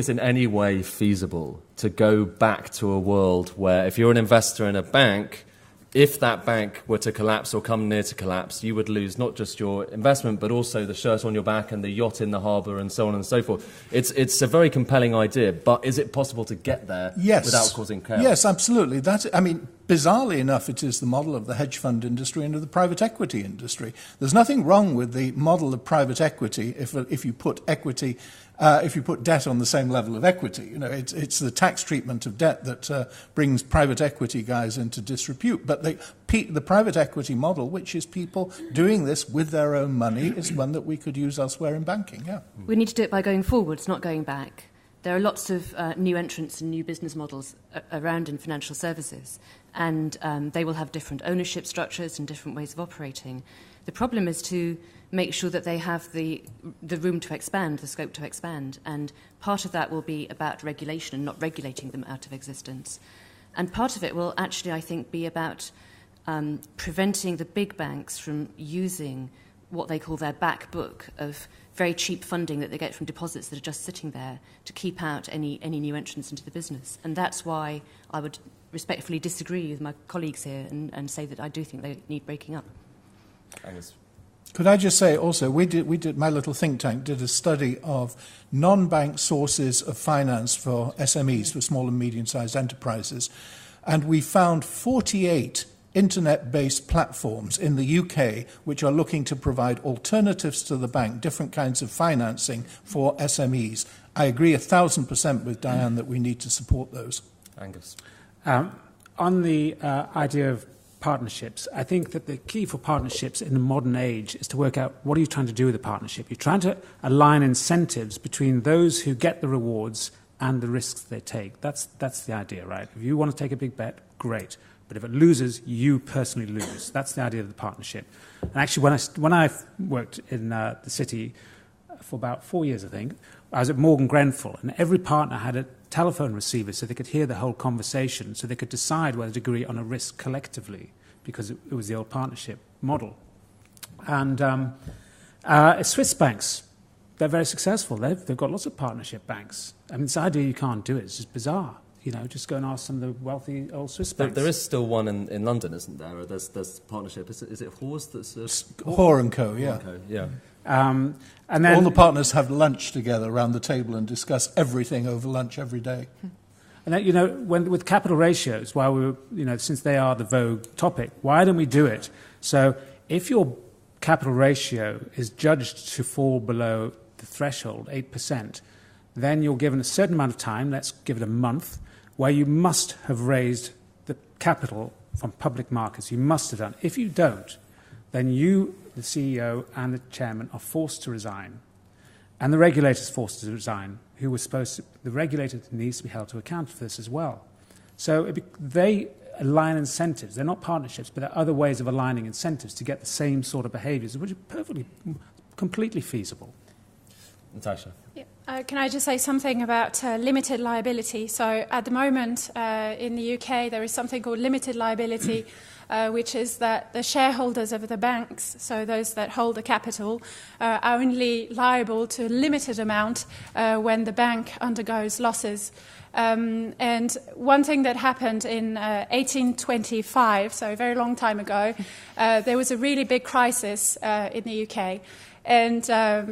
in any way feasible to go back to a world where if you're an investor in a bank, if that bank were to collapse or come near to collapse, you would lose not just your investment, but also the shirt on your back and the yacht in the harbour and so on and so forth. It's a very compelling idea, but is it possible to get there without causing chaos? Yes, absolutely. Bizarrely enough, it is the model of the hedge fund industry and of the private equity industry. There's nothing wrong with the model of private equity if you put equity. If you put debt on the same level of equity, it's the tax treatment of debt that brings private equity guys into disrepute. But the private equity model, which is people doing this with their own money, is one that we could use elsewhere in banking. Yeah, we need to do it by going forwards, not going back. There are lots of new entrants and new business models around in financial services, and they will have different ownership structures and different ways of operating. The problem is to make sure that they have the room to expand, the scope to expand. And part of that will be about regulation and not regulating them out of existence. And part of it will actually, I think, be about preventing the big banks from using what they call their back book of very cheap funding that they get from deposits that are just sitting there to keep out any new entrants into the business. And that's why I would respectfully disagree with my colleagues here and say that I do think they need breaking up. Angus. Could I just say also, we did my little think tank did a study of non-bank sources of finance for SMEs, for small and medium-sized enterprises, and we found 48 internet-based platforms in the UK which are looking to provide alternatives to the bank, different kinds of financing for SMEs. I agree 1,000% with Diane that we need to support those. Angus. On the idea of partnerships, I think that the key for partnerships in the modern age is to work out what are you trying to do with a partnership. You're trying to align incentives between those who get the rewards and the risks they take. That's the idea, right? If you want to take a big bet, great. But if it loses, you personally lose. That's the idea of the partnership. And actually, when I worked in the city for about 4 years, I think, I was at Morgan Grenfell, and every partner had a telephone receiver so they could hear the whole conversation, so they could decide whether to agree on a risk collectively, because it was the old partnership model. And Swiss banks, they're very successful. They've got lots of partnership banks. I mean, this idea you can't do it, it's just bizarre. Just go and ask some of the wealthy old Swiss banks. There is still one in London, isn't there? Or there's partnership. Is it Hawes that's... Hoare and Co, yeah. Yeah. And then all the partners have lunch together around the table and discuss everything over lunch every day. And then, with capital ratios, while we were, since they are the vogue topic, why don't we do it? So if your capital ratio is judged to fall below the threshold, 8%, then you're given a certain amount of time, let's give it a month, where you must have raised the capital from public markets. You must have done. If you don't, then you, the CEO and the chairman, are forced to resign. And the regulator's forced to resign, who was the regulator needs to be held to account for this as well. So they align incentives. They're not partnerships, but there are other ways of aligning incentives to get the same sort of behaviours, which are completely feasible. Natacha. Yeah. Can I just say something about limited liability? So at the moment in the UK, there is something called limited liability, which is that the shareholders of the banks, so those that hold the capital, are only liable to a limited amount when the bank undergoes losses. And one thing that happened in 1825, so a very long time ago, there was a really big crisis in the UK. And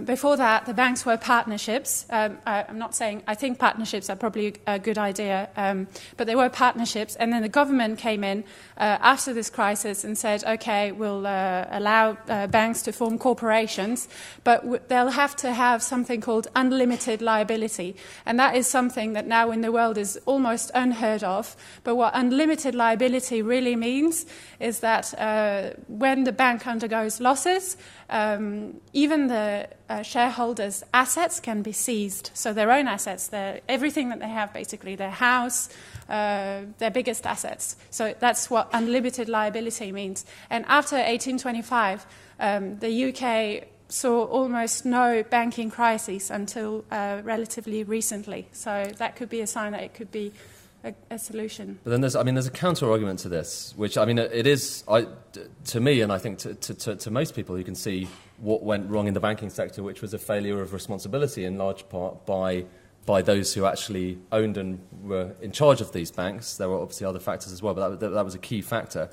before that, the banks were partnerships. I'm not saying I think partnerships are probably a good idea, but they were partnerships. And then the government came in after this crisis and said, OK, we'll allow banks to form corporations, but they'll have to have something called unlimited liability. And that is something that now in the world is almost unheard of. But what unlimited liability really means is that when the bank undergoes losses, even the shareholders' assets can be seized. So their own assets, everything that they have, basically, their house, their biggest assets. So that's what unlimited liability means. And after 1825, the UK saw almost no banking crises until relatively recently. So that could be a sign that it could be a solution. But then there's a counter-argument to this, which, it is, to me, and I think to most people, you can see what went wrong in the banking sector, which was a failure of responsibility in large part by those who actually owned and were in charge of these banks. There were obviously other factors as well, but that was a key factor.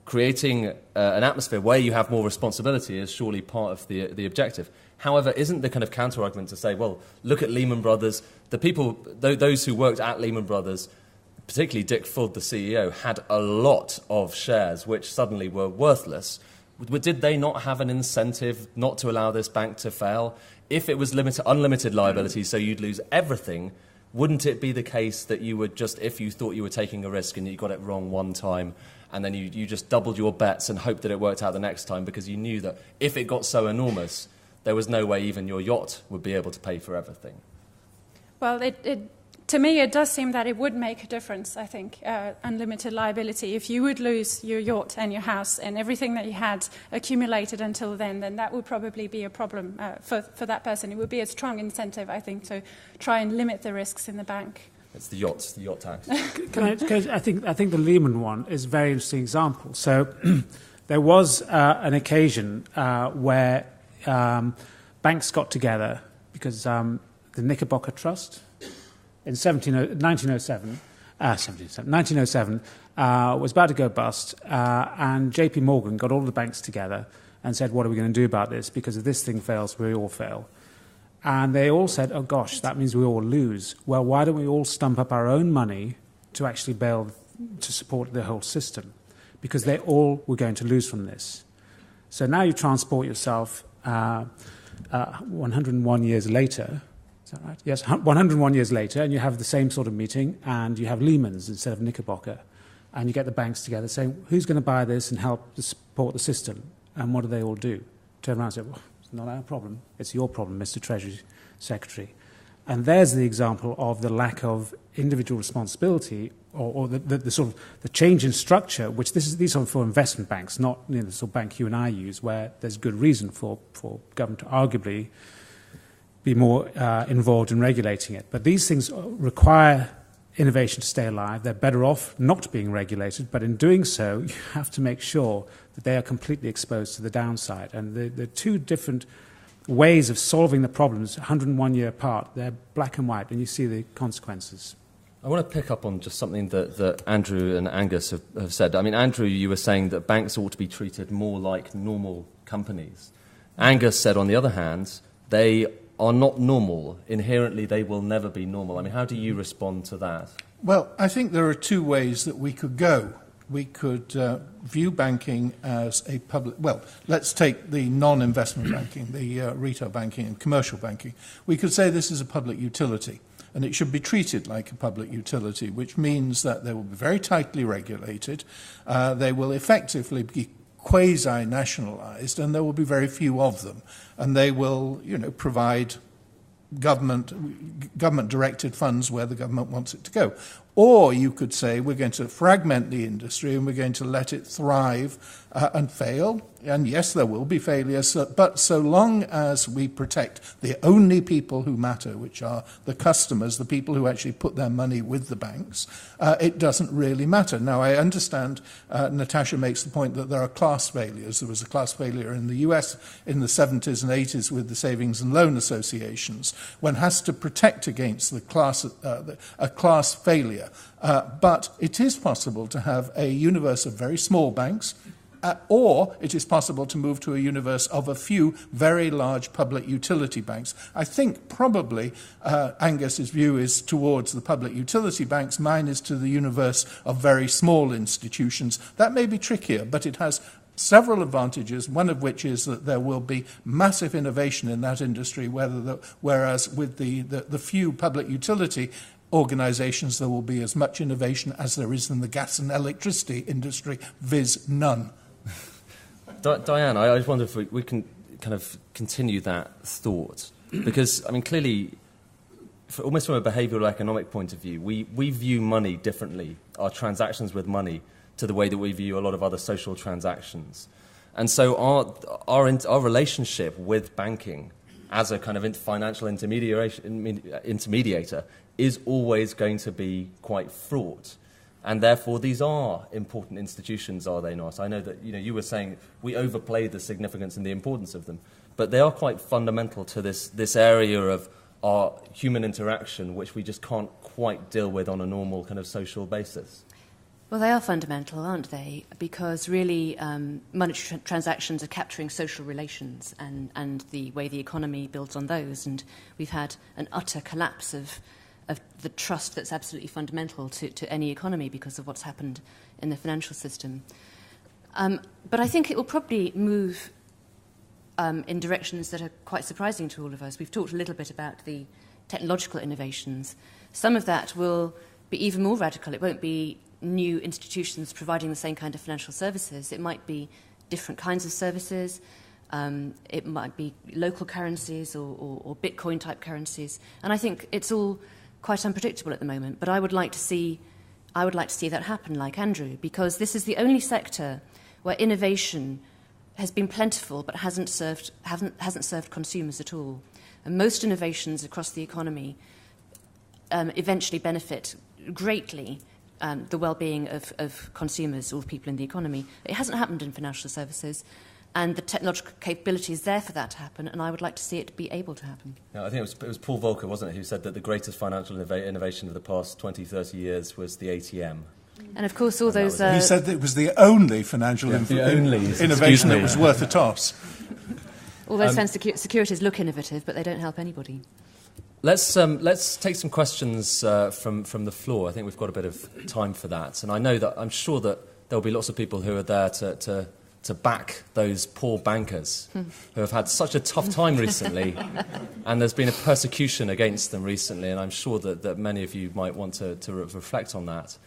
Creating an atmosphere where you have more responsibility is surely part of the objective. However, isn't the kind of counter-argument to say, well, look at Lehman Brothers, the people, those who worked at Lehman Brothers, particularly Dick Fuld, the CEO, had a lot of shares which suddenly were worthless. Did they not have an incentive not to allow this bank to fail? If it was unlimited liability, so you'd lose everything, wouldn't it be the case that you would just, if you thought you were taking a risk and you got it wrong one time, and then you just doubled your bets and hoped that it worked out the next time because you knew that if it got so enormous, there was no way even your yacht would be able to pay for everything? Well, to me, it does seem that it would make a difference, I think, unlimited liability. If you would lose your yacht and your house and everything that you had accumulated until then that would probably be a problem for that person. It would be a strong incentive, I think, to try and limit the risks in the bank. It's the yacht tax. I think the Lehman one is a very interesting example. So there was an occasion where banks got together because the Knickerbocker Trust in 1907 was about to go bust, and JP Morgan got all the banks together and said, what are we going to do about this? Because if this thing fails, we all fail. And they all said, oh gosh, that means we all lose. Well, why don't we all stump up our own money to actually bail, to support the whole system? Because they all were going to lose from this. So now you transport yourself 101 years later. Is that right? Yes, 101 years later, and you have the same sort of meeting, and you have Lehman's instead of Knickerbocker, and you get the banks together saying, who's going to buy this and help to support the system? And what do they all do? Turn around and say, well, it's not our problem. It's your problem, Mr. Treasury Secretary. And there's the example of the lack of individual responsibility or the sort of the change in structure, which these are for investment banks, not the sort of bank you and I use, where there's good reason for government to arguably be more involved in regulating it. But these things require innovation to stay alive. They're better off not being regulated, but in doing so, you have to make sure that they are completely exposed to the downside. And the two different ways of solving the problems, 101 year apart, they're black and white, and you see the consequences. I want to pick up on just something that Andrew and Angus have said. I mean, Andrew, you were saying that banks ought to be treated more like normal companies. Angus said, on the other hand, they are not normal. Inherently, they will never be normal. I mean, how do you respond to that? Well, I think there are two ways that we could go. We could view banking as a public... Well, let's take the non-investment banking, the retail banking and commercial banking. We could say this is a public utility, and it should be treated like a public utility, which means that they will be very tightly regulated. They will effectively be quasi-nationalised, and there will be very few of them. And they will, provide government-directed funds where the government wants it to go. Or you could say we're going to fragment the industry and we're going to let it thrive and fail. And yes, there will be failures, but so long as we protect the only people who matter, which are the customers, the people who actually put their money with the banks, it doesn't really matter. Now, I understand Natacha makes the point that there are class failures. There was a class failure in the US in the 70s and 80s with the savings and loan associations. One has to protect against a class failure. But it is possible to have a universe of very small banks, or it is possible to move to a universe of a few very large public utility banks. I think probably Angus's view is towards the public utility banks. Mine is to the universe of very small institutions. That may be trickier, but it has several advantages, one of which is that there will be massive innovation in that industry, whereas with the few public utility organisations, there will be as much innovation as there is in the gas and electricity industry, viz. none. Diane, I just wonder if we can kind of continue that thought, because, I mean, clearly, almost from a behavioural economic point of view, we view money differently, our transactions with money, to the way that we view a lot of other social transactions. And so our relationship with banking as a kind of financial intermediator is always going to be quite fraught. And therefore, these are important institutions, are they not? I know that you were saying we overplay the significance and the importance of them, but they are quite fundamental to this area of our human interaction, which we just can't quite deal with on a normal kind of social basis. Well, they are fundamental, aren't they? Because really, monetary transactions are capturing social relations and the way the economy builds on those. And we've had an utter collapse of the trust that's absolutely fundamental to any economy because of what's happened in the financial system. But I think it will probably move in directions that are quite surprising to all of us. We've talked a little bit about the technological innovations. Some of that will be even more radical. It won't be new institutions providing the same kind of financial services. It might be different kinds of services. It might be local currencies or Bitcoin-type currencies. And I think it's all quite unpredictable at the moment. But I would like to see that happen, like Andrew, because this is the only sector where innovation has been plentiful but hasn't served consumers at all. And most innovations across the economy eventually benefit greatly the well-being of consumers or people in the economy. It hasn't happened in financial services, and the technological capability is there for that to happen, and I would like to see it be able to happen. Yeah, I think it was Paul Volcker, wasn't it, who said that the greatest financial innovation of the past 20, 30 years was the ATM. And of course, all those... He said that it was the only financial innovation that was worth a toss. All those securities look innovative, but they don't help anybody. Let's take some questions from the floor. I think we've got a bit of time for that. And I'm sure that there'll be lots of people who are there to back those poor bankers who have had such a tough time recently, and there's been a persecution against them recently, and I'm sure that many of you might want to reflect on that.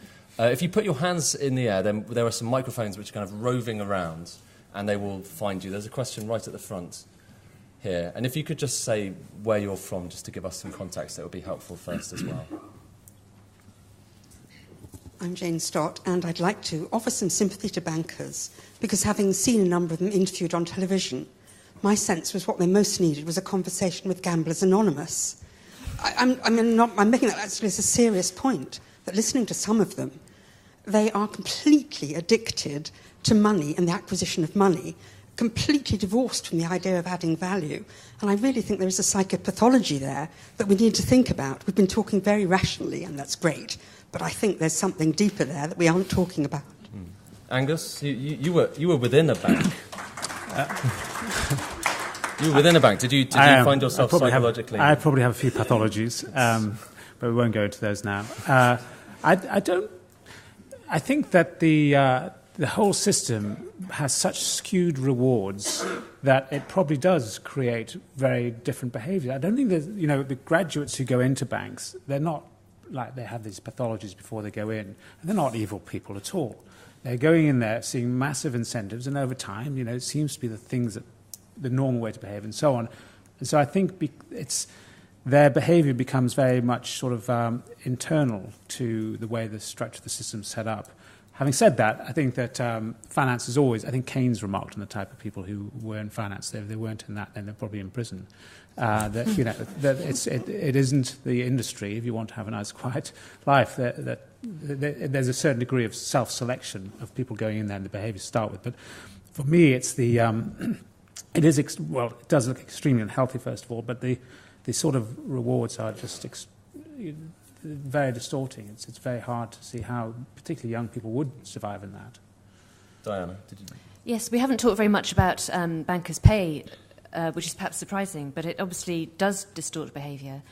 If you put your hands in the air, then there are some microphones which are kind of roving around, and they will find you. There's a question right at the front here. And if you could just say where you're from, just to give us some context, that would be helpful first as well. I'm Jane Stott, and I'd like to offer some sympathy to bankers, because having seen a number of them interviewed on television, my sense was what they most needed was a conversation with Gamblers Anonymous. I'm making that actually as a serious point, that listening to some of them, they are completely addicted to money and the acquisition of money, completely divorced from the idea of adding value. And I really think there is a psychopathology there that we need to think about. We've been talking very rationally, and that's great, but I think there's something deeper there that we aren't talking about. Angus, you were within a bank. You were within a bank. Did you find yourself psychologically? I probably have a few pathologies, but we won't go into those now. I think that the whole system has such skewed rewards that it probably does create very different behaviour. I don't think that the graduates who go into banks, they're not like they have these pathologies before they go in. And they're not evil people at all. They're going in there seeing massive incentives, and over time, it seems to be the normal way to behave, and so on. And so I think their behaviour becomes very much sort of internal to the way the structure of the system is set up. Having said that, I think that finance is always... I think Keynes remarked on the type of people who were in finance. If they weren't in that, then they're probably in prison. That it isn't the industry, if you want to have a nice, quiet life, that there's a certain degree of self-selection of people going in there and the behaviour to start with. But for me, it's the... it does look extremely unhealthy, first of all, but the sort of rewards are just... very distorting. It's very hard to see how particularly young people would survive in that. Diana, did you... Yes, we haven't talked very much about bankers' pay, which is perhaps surprising, but it obviously does distort behaviour.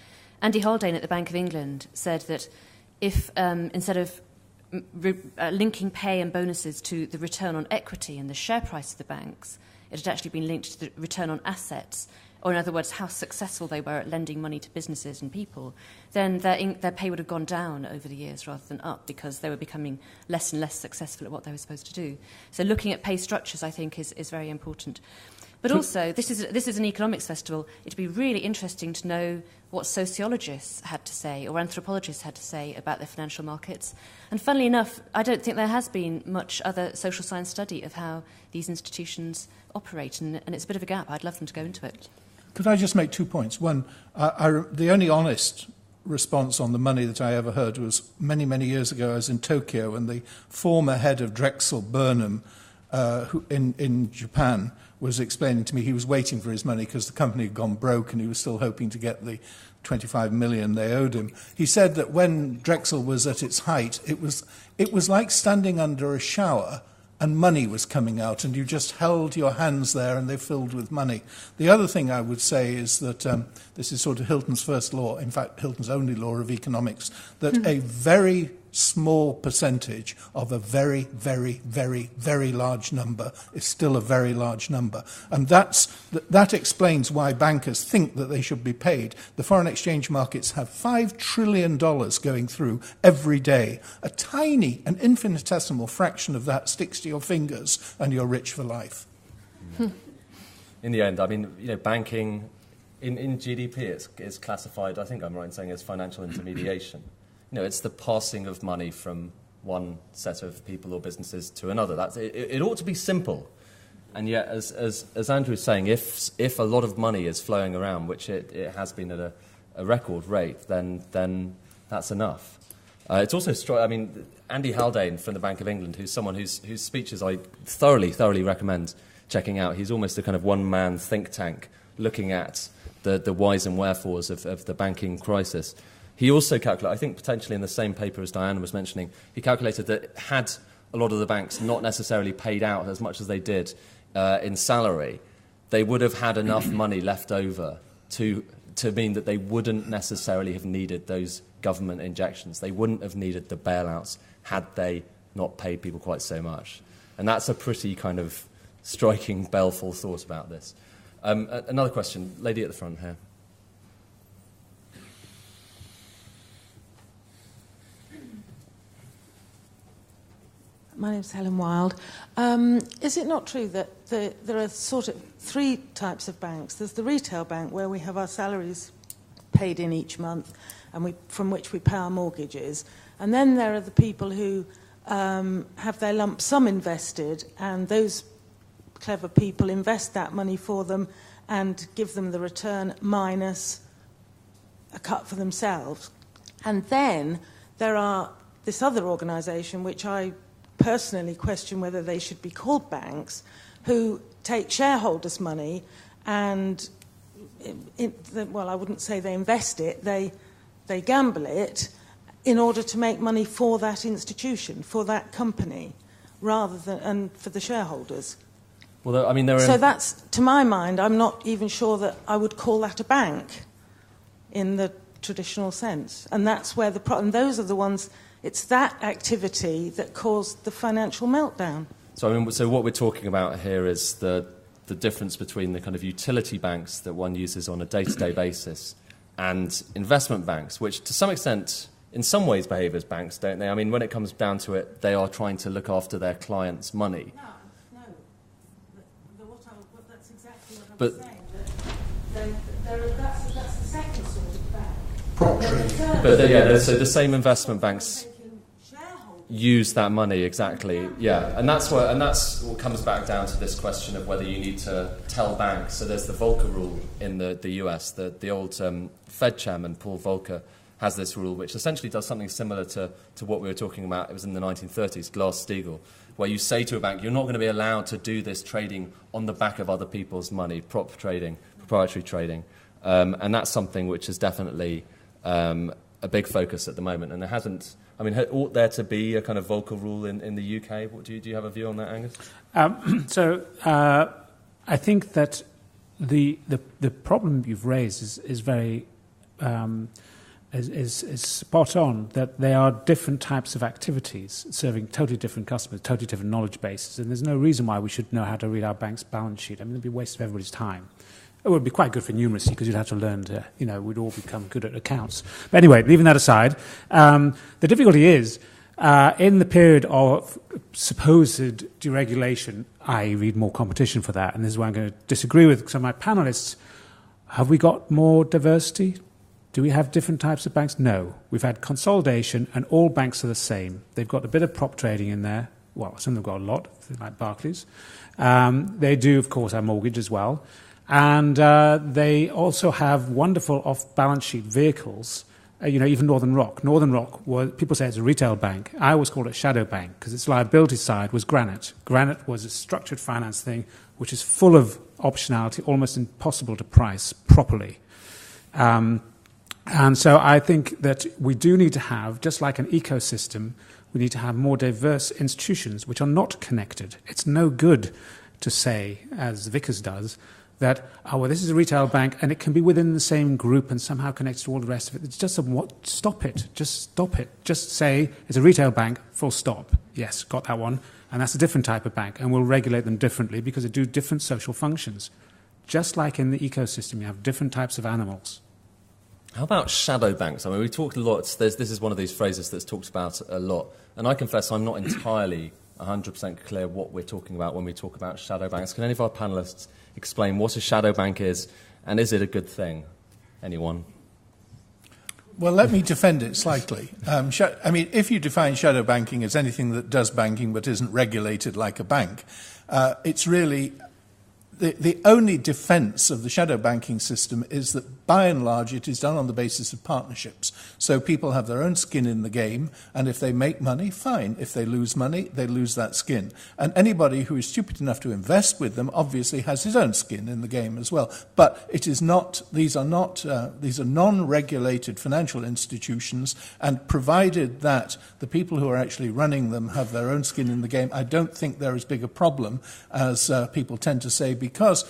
Andy Haldane at the Bank of England said that if instead of linking pay and bonuses to the return on equity and the share price of the banks, it had actually been linked to the return on assets, or in other words, how successful they were at lending money to businesses and people, then their pay would have gone down over the years rather than up, because they were becoming less and less successful at what they were supposed to do. So looking at pay structures, I think, is very important. But also, this is an economics festival. It'd be really interesting to know what sociologists had to say or anthropologists had to say about the financial markets. And funnily enough, I don't think there has been much other social science study of how these institutions operate, and it's a bit of a gap. I'd love them to go into it. Could I just make 2 points? One, the only honest response on the money that I ever heard was many, many years ago. I was in Tokyo, and the former head of Drexel Burnham who in Japan was explaining to me he was waiting for his money because the company had gone broke and he was still hoping to get the 25 million they owed him. He said that when Drexel was at its height, it was like standing under a shower and money was coming out, and you just held your hands there and they filled with money. The other thing I would say is that this is sort of Hilton's first law, in fact, Hilton's only law of economics, that a very small percentage of a very, very, very, very large number is still a very large number. And that explains why bankers think that they should be paid. The foreign exchange markets have $5 trillion going through every day. A tiny, an infinitesimal fraction of that sticks to your fingers and you're rich for life. In the end, I mean, banking in GDP it's classified, I think I'm right in saying, as financial intermediation. It's the passing of money from one set of people or businesses to another. It ought to be simple. And yet, as Andrew was saying, if a lot of money is flowing around, which it has been at a record rate, then that's enough. It's also Andy Haldane from the Bank of England, who's someone whose speeches I thoroughly recommend checking out. He's almost a kind of one-man think tank looking at the whys and wherefores of the banking crisis. He also calculated, I think potentially in the same paper as Diane was mentioning, he calculated that had a lot of the banks not necessarily paid out as much as they did in salary, they would have had enough money left over to mean that they wouldn't necessarily have needed those government injections. They wouldn't have needed the bailouts had they not paid people quite so much. And that's a pretty kind of striking, baleful thought about this. Another question, lady at the front here. My name's Helen Wild. Is it not true that there are sort of three types of banks? There's the retail bank, where we have our salaries paid in each month and from which we pay our mortgages. And then there are the people who have their lump sum invested, and those clever people invest that money for them and give them the return minus a cut for themselves. And then there are this other organisation, which I personally question whether they should be called banks, who take shareholders' money and, I wouldn't say they invest it, they gamble it in order to make money for that institution, for that company, rather than and for the shareholders. Well, so that's, to my mind, I'm not even sure that I would call that a bank in the traditional sense. And that's where the problem, those are the ones. It's that activity that caused the financial meltdown. So what we're talking about here is the difference between the kind of utility banks that one uses on a day-to-day basis and investment banks, which to some extent, in some ways, behave as banks, don't they? I mean, when it comes down to it, they are trying to look after their clients' money. No. That's exactly what I'm saying. That's the second sort of bank. Prop trade. But so the same investment banks use that money exactly, yeah, and that's what comes back down to this question of whether you need to tell banks. So there's the Volcker Rule in the US. The old Fed chairman Paul Volcker has this rule, which essentially does something similar to what we were talking about. It was in the 1930s, Glass-Steagall, where you say to a bank, you're not going to be allowed to do this trading on the back of other people's money, prop trading, proprietary trading, and that's something which is definitely a big focus at the moment, and there hasn't. I mean, ought there to be a kind of Volcker Rule in the UK? Do you have a view on that, Angus? I think that the problem you've raised is very is spot on. That there are different types of activities serving totally different customers, totally different knowledge bases, and there's no reason why we should know how to read our bank's balance sheet. I mean, it'd be a waste of everybody's time. It would be quite good for numeracy because you'd have to learn to, we'd all become good at accounts. But anyway, leaving that aside, the difficulty is In the period of supposed deregulation, I read more competition for that, and this is where I'm going to disagree with some of my panelists. Have we got more diversity? Do we have different types of banks? No. We've had consolidation, and all banks are the same. They've got a bit of prop trading in there. Well, some of them got a lot, like Barclays. They do, of course, have mortgage as well. And they also have wonderful off-balance sheet vehicles. Even Northern Rock. Northern Rock, people say it's a retail bank. I always call it a shadow bank because its liability side was Granite. Granite was a structured finance thing which is full of optionality, almost impossible to price properly. And so I think that we do need to have, just like an ecosystem, we need to have more diverse institutions which are not connected. It's no good to say, as Vickers does, that, this is a retail bank and it can be within the same group and somehow connected to all the rest of it. It's just stop it. Just stop it. Just say it's a retail bank, full stop. Yes, got that one. And that's a different type of bank, and we'll regulate them differently because they do different social functions. Just like in the ecosystem, you have different types of animals. How about shadow banks? I mean, we talked a lot. This is one of these phrases that's talked about a lot. And I confess I'm not entirely 100% clear what we're talking about when we talk about shadow banks. Can any of our panellists explain what a shadow bank is, and is it a good thing? Anyone? Well, let me defend it slightly. If you define shadow banking as anything that does banking but isn't regulated like a bank, it's really the only defense of the shadow banking system is that, by and large, it is done on the basis of partnerships. So people have their own skin in the game, and if they make money, fine. If they lose money, they lose that skin. And anybody who is stupid enough to invest with them obviously has his own skin in the game as well. But it is not; these are non-regulated financial institutions, and provided that the people who are actually running them have their own skin in the game, I don't think they're as big a problem as people tend to say, because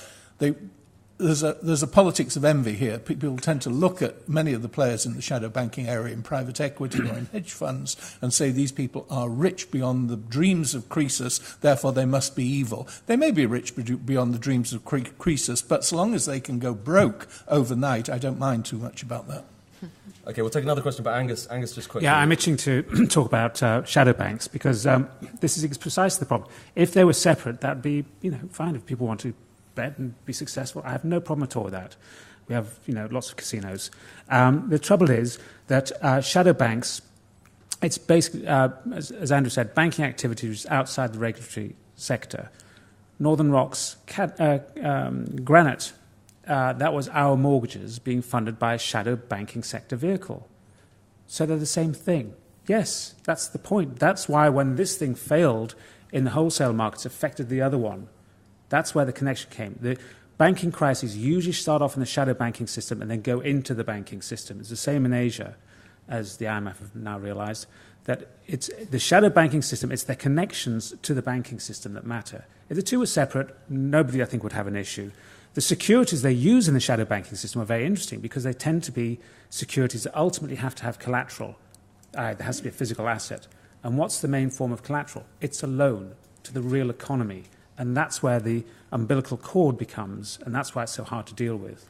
there's a politics of envy here. People tend to look at many of the players in the shadow banking area in private equity or in hedge funds and say these people are rich beyond the dreams of Croesus, therefore they must be evil. They may be rich beyond the dreams of Croesus, but so long as they can go broke overnight, I don't mind too much about that. Okay, we'll take another question about Angus. Angus, just quickly. Yeah, I'm itching to talk about shadow banks because this is precisely the problem. If they were separate, that'd be fine if people want to bet and be successful. I have no problem at all with that. We have lots of casinos. The trouble is that shadow banks, it's basically, as Andrew said, banking activities outside the regulatory sector. Northern Rock's Granite, that was our mortgages being funded by a shadow banking sector vehicle. So they're the same thing. Yes, that's the point. That's why when this thing failed in the wholesale markets, affected the other one. That's where the connection came. The banking crises usually start off in the shadow banking system and then go into the banking system. It's the same in Asia, as the IMF have now realized, that it's the shadow banking system, it's their connections to the banking system that matter. If the two were separate, nobody, I think, would have an issue. The securities they use in the shadow banking system are very interesting because they tend to be securities that ultimately have to have collateral. There has to be a physical asset. And what's the main form of collateral? It's a loan to the real economy. And that's where the umbilical cord becomes, and that's why it's so hard to deal with.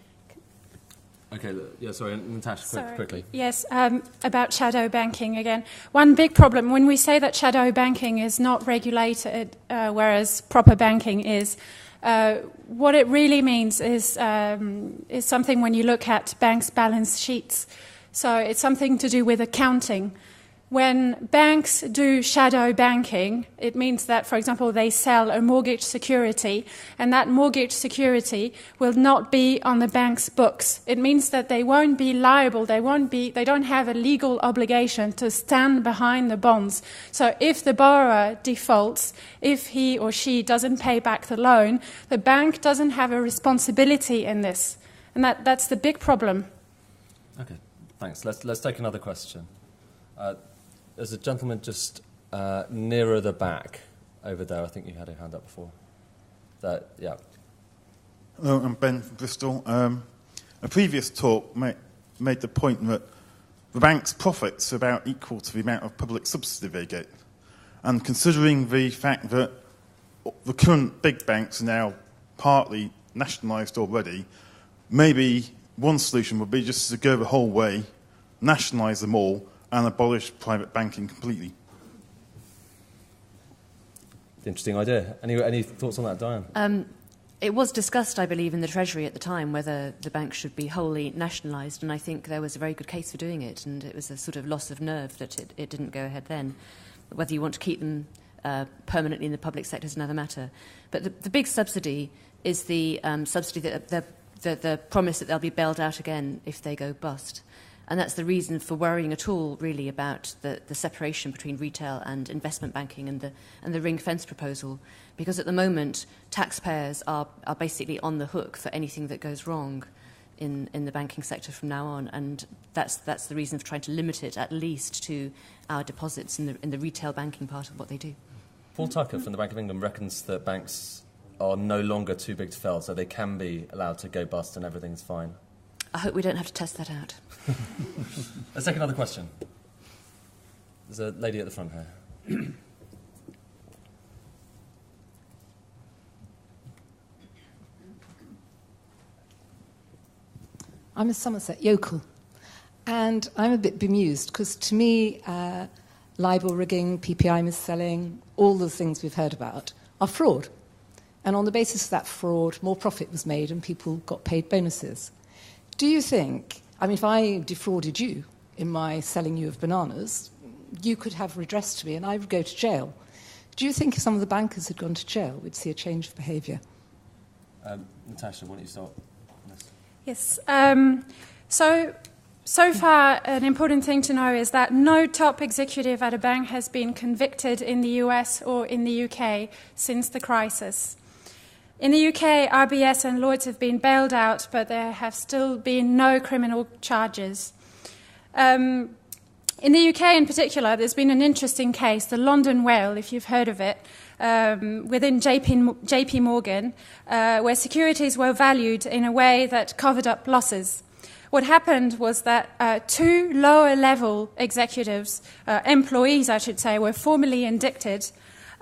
Okay, sorry, Natacha, quickly. Yes, about shadow banking again. One big problem, when we say that shadow banking is not regulated, whereas proper banking is, what it really means is something when you look at banks' balance sheets. So it's something to do with accounting. When banks do shadow banking, it means that, for example, they sell a mortgage security, and that mortgage security will not be on the bank's books. It means that they won't be liable, they don't have a legal obligation to stand behind the bonds. So if the borrower defaults, if he or she doesn't pay back the loan, the bank doesn't have a responsibility in this. And that's the big problem. Okay, thanks. Let's take another question. There's a gentleman just nearer the back over there. I think you had a hand up before. Yeah. Hello, I'm Ben from Bristol. A previous talk made the point that the bank's profits are about equal to the amount of public subsidy they get. And considering the fact that the current big banks are now partly nationalised already, maybe one solution would be just to go the whole way, nationalise them all, and abolish private banking completely. interesting idea. Any thoughts on that, Diane? It was discussed, I believe, in the Treasury at the time whether the bank should be wholly nationalised, and I think there was a very good case for doing it, and it was a sort of loss of nerve that it didn't go ahead then. Whether you want to keep them permanently in the public sector is another matter. But the big subsidy is the subsidy that the promise that they'll be bailed out again if they go bust. And that's the reason for worrying at all, really, about the separation between retail and investment banking and the ring-fence proposal. Because at the moment, taxpayers are basically on the hook for anything that goes wrong in the banking sector from now on. And that's the reason for trying to limit it, at least, to our deposits in the retail banking part of what they do. Paul Tucker from the Bank of England reckons that banks are no longer too big to fail, so they can be allowed to go bust and everything's fine. I hope we don't have to test that out. Let's take another question. There's a lady at the front here. I'm a Somerset yokel, and I'm a bit bemused because to me, libel rigging, PPI mis-selling, all the things we've heard about are fraud. And on the basis of that fraud, more profit was made and people got paid bonuses. Do you think, I mean, if I defrauded you in my selling you of bananas, you could have redress to me and I would go to jail. Do you think if some of the bankers had gone to jail, we'd see a change of behaviour? Natacha, why don't you start on this? Yes. So far, an important thing to know is that no top executive at a bank has been convicted in the US or in the UK since the crisis. In the UK, RBS and Lloyds have been bailed out, but there have still been no criminal charges. In the UK in particular, there's been an interesting case, the London Whale, if you've heard of it, within JP Morgan, where securities were valued in a way that covered up losses. What happened was that two lower-level executives, employees, I should say, were formally indicted,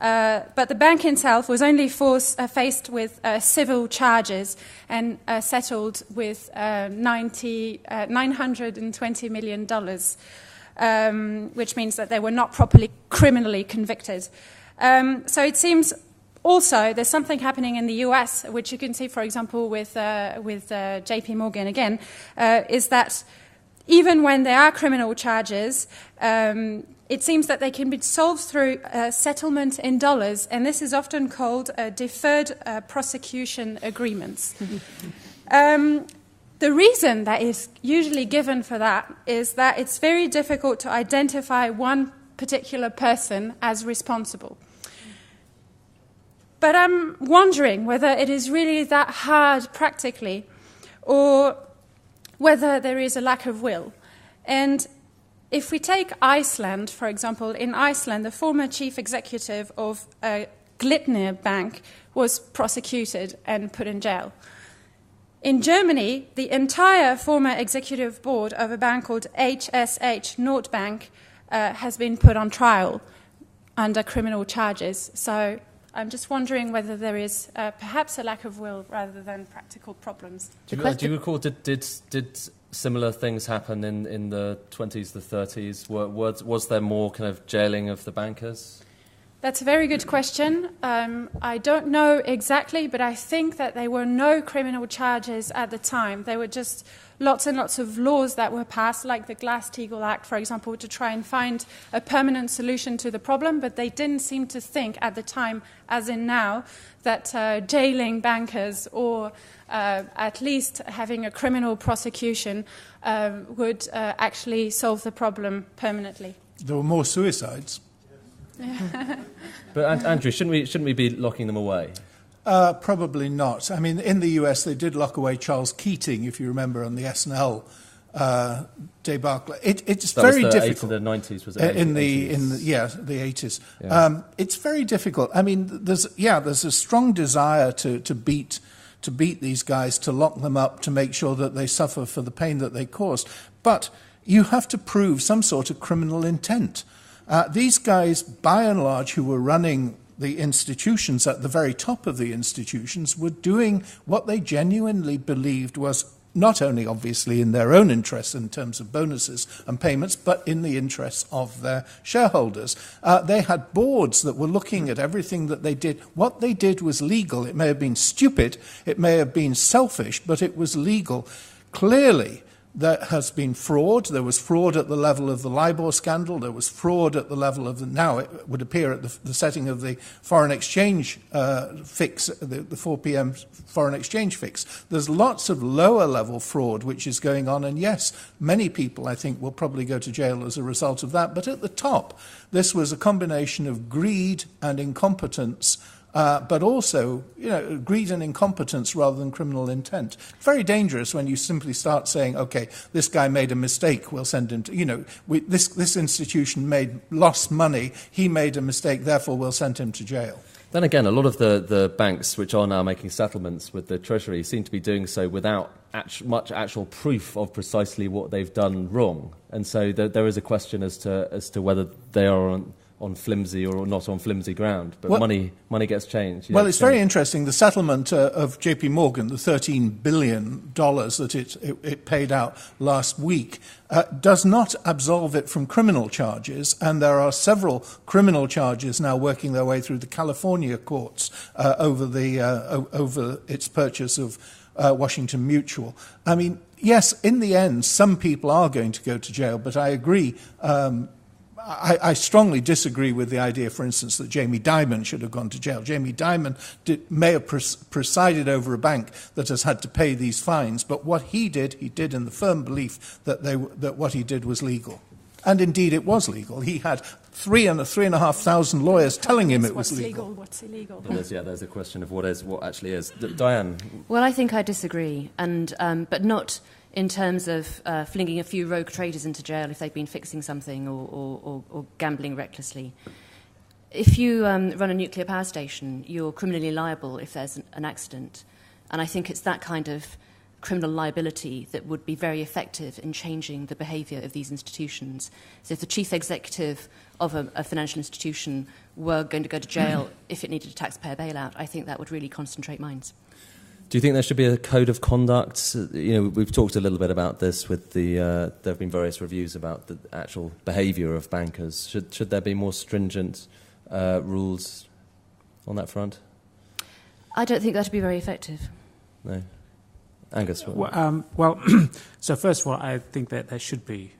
but the bank itself was only faced with civil charges and settled with $920 million, which means that they were not properly criminally convicted. So it seems also there's something happening in the US, which you can see, for example, with JP Morgan again, is that even when there are criminal charges, it seems that they can be solved through settlement in dollars, and this is often called deferred prosecution agreements. The reason that is usually given for that is that it's very difficult to identify one particular person as responsible. But I'm wondering whether it is really that hard practically, or whether there is a lack of will. And if we take Iceland, for example, in Iceland, the former chief executive of Glitnir Bank was prosecuted and put in jail. In Germany, the entire former executive board of a bank called HSH Nordbank has been put on trial under criminal charges. So I'm just wondering whether there is perhaps a lack of will rather than practical problems. Do you recall, did similar things happen in the 20s, the 30s? Was there more kind of jailing of the bankers? That's a very good question. I don't know exactly, but I think that there were no criminal charges at the time. There were just lots and lots of laws that were passed, like the Glass-Steagall Act, for example, to try and find a permanent solution to the problem, but they didn't seem to think at the time, as in now, that jailing bankers or at least having a criminal prosecution would actually solve the problem permanently. There were more suicides. But Andrew, shouldn't we be locking them away? Probably not. I mean, in the US, they did lock away Charles Keating, if you remember, on the SNL debacle. It's very difficult. In the 90s, was it? In the 80s. Yeah. It's very difficult. I mean, there's a strong desire to beat these guys, to lock them up, to make sure that they suffer for the pain that they caused. But you have to prove some sort of criminal intent. These guys, by and large, who were running the institutions at the very top of the institutions, were doing what they genuinely believed was not only obviously in their own interests in terms of bonuses and payments, but in the interests of their shareholders. They had boards that were looking at everything that they did. What they did was legal. It may have been stupid, it may have been selfish, but it was legal. Clearly, there has been fraud. There was fraud at the level of the LIBOR scandal. There was fraud at the level of now it would appear at the setting of the foreign exchange fix, the 4 p.m. foreign exchange fix. There's lots of lower level fraud which is going on. And yes, many people, I think, will probably go to jail as a result of that. But at the top, this was a combination of greed and incompetence, but also, greed and incompetence rather than criminal intent. Very dangerous when you simply start saying, okay, this guy made a mistake, we'll send him to, this institution lost money, he made a mistake, therefore we'll send him to jail. Then again, a lot of the banks which are now making settlements with the Treasury seem to be doing so without much actual proof of precisely what they've done wrong. And so there is a question as to whether they are on flimsy or not on flimsy ground, but money gets changed. Well, it's very interesting. The settlement of J.P. Morgan, the $13 billion that it paid out last week, does not absolve it from criminal charges, and there are several criminal charges now working their way through the California courts over its purchase of Washington Mutual. I mean, yes, in the end, some people are going to go to jail, but I agree. I strongly disagree with the idea, for instance, that Jamie Dimon should have gone to jail. Jamie Dimon may have presided over a bank that has had to pay these fines, but what he did in the firm belief that what he did was legal. And indeed it was legal. He had 3,500 lawyers telling him it was legal. What's illegal? There's a question of what actually is. Diane? Well, I think I disagree, but not in terms of flinging a few rogue traders into jail if they've been fixing something or gambling recklessly. If you run a nuclear power station, you're criminally liable if there's an accident. And I think it's that kind of criminal liability that would be very effective in changing the behaviour of these institutions. So if the chief executive of a financial institution were going to go to jail if it needed a taxpayer bailout, I think that would really concentrate minds. Do you think there should be a code of conduct? We've talked a little bit about this with there have been various reviews about the actual behaviour of bankers. Should there be more stringent rules on that front? I don't think that would be very effective. No. Angus? Well, so first of all, I think that there should be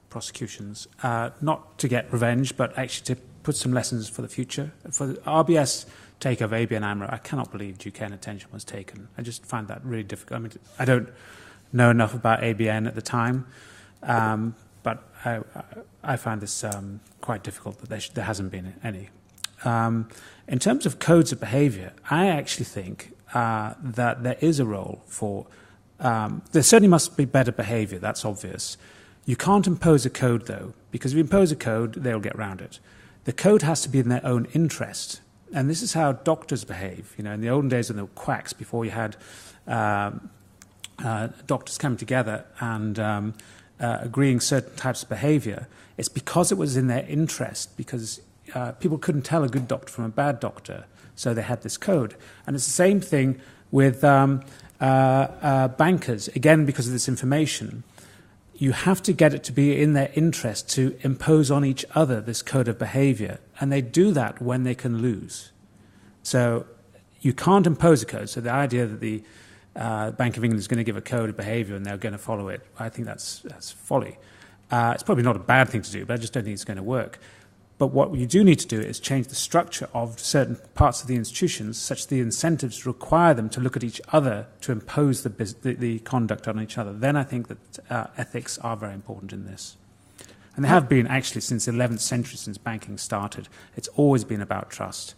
prosecutions, not to get revenge, but actually to put some lessons for the future. For the RBS take of ABN AMRO, I cannot believe Duquesne attention was taken. I just find that really difficult. I mean, I don't know enough about ABN at the time, but I find this quite difficult that there hasn't been any. In terms of codes of behaviour, I actually think that there is a role for... there certainly must be better behaviour, that's obvious. You can't impose a code, though, because if you impose a code, they'll get around it. The code has to be in their own interest. And this is how doctors behave. In the olden days when there were quacks, before you had doctors coming together and agreeing certain types of behaviour, it's because it was in their interest, because people couldn't tell a good doctor from a bad doctor, so they had this code. And it's the same thing with bankers. Again, because of this information, you have to get it to be in their interest to impose on each other this code of behaviour. And they do that when they can lose. So you can't impose a code. So the idea that the Bank of England is going to give a code of behaviour and they're going to follow it, I think that's folly. It's probably not a bad thing to do, but I just don't think it's going to work. But what you do need to do is change the structure of certain parts of the institutions such that the incentives require them to look at each other to impose the conduct on each other. Then I think that ethics are very important in this. And they have been actually since the 11th century, since banking started. It's always been about trust.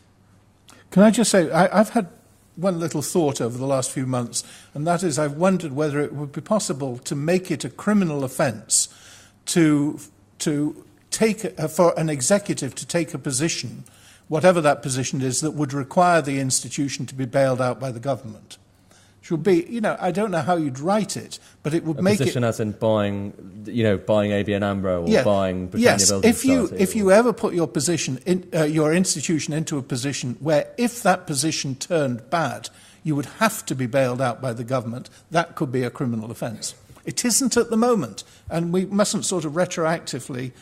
Can I just say, I've had one little thought over the last few months, and that is I've wondered whether it would be possible to make it a criminal offence to for an executive to take a position, whatever that position is, that would require the institution to be bailed out by the government. Which would be, I don't know how you'd write it, but it would make it... A position as in buying ABN AMRO or buying Britannia Building Society. If you ever put your position, your institution into a position where if that position turned bad, you would have to be bailed out by the government, that could be a criminal offence. It isn't at the moment, and we mustn't sort of retroactively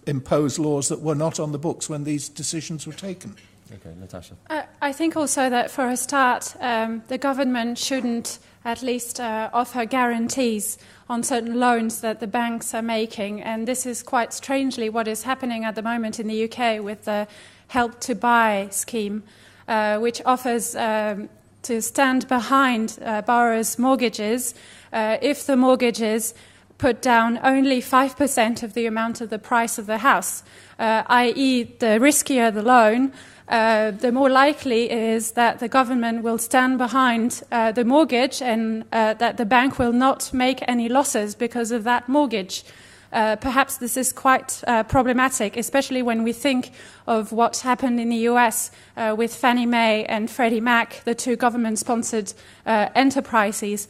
impose laws that were not on the books when these decisions were taken. Okay, Natacha. I think also that for a start, the government shouldn't at least offer guarantees on certain loans that the banks are making. And this is quite strangely what is happening at the moment in the UK with the Help to Buy scheme, which offers to stand behind borrowers' mortgages if the mortgages put down only 5% of the amount of the price of the house, i.e. the riskier the loan, the more likely it is that the government will stand behind the mortgage and that the bank will not make any losses because of that mortgage. Perhaps this is quite problematic, especially when we think of what happened in the US with Fannie Mae and Freddie Mac, the two government-sponsored enterprises,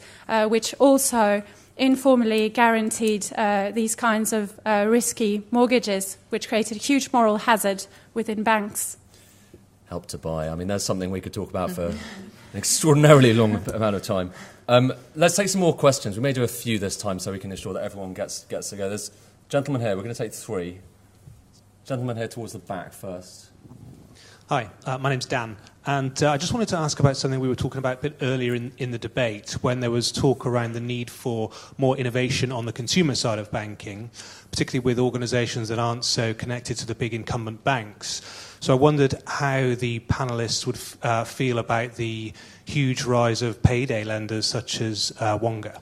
which also informally guaranteed these kinds of risky mortgages, which created a huge moral hazard within banks. Help to Buy. I mean, that's something we could talk about for an extraordinarily long amount of time. Let's take some more questions. We may do a few this time so we can ensure that everyone gets to go. There's a gentleman here. We're going to take 3. Gentleman here towards the back first. Hi, my name's Dan, and I just wanted to ask about something we were talking about a bit earlier in the debate when there was talk around the need for more innovation on the consumer side of banking, particularly with organisations that aren't so connected to the big incumbent banks. So I wondered how the panellists would feel about the huge rise of payday lenders such as Wonga.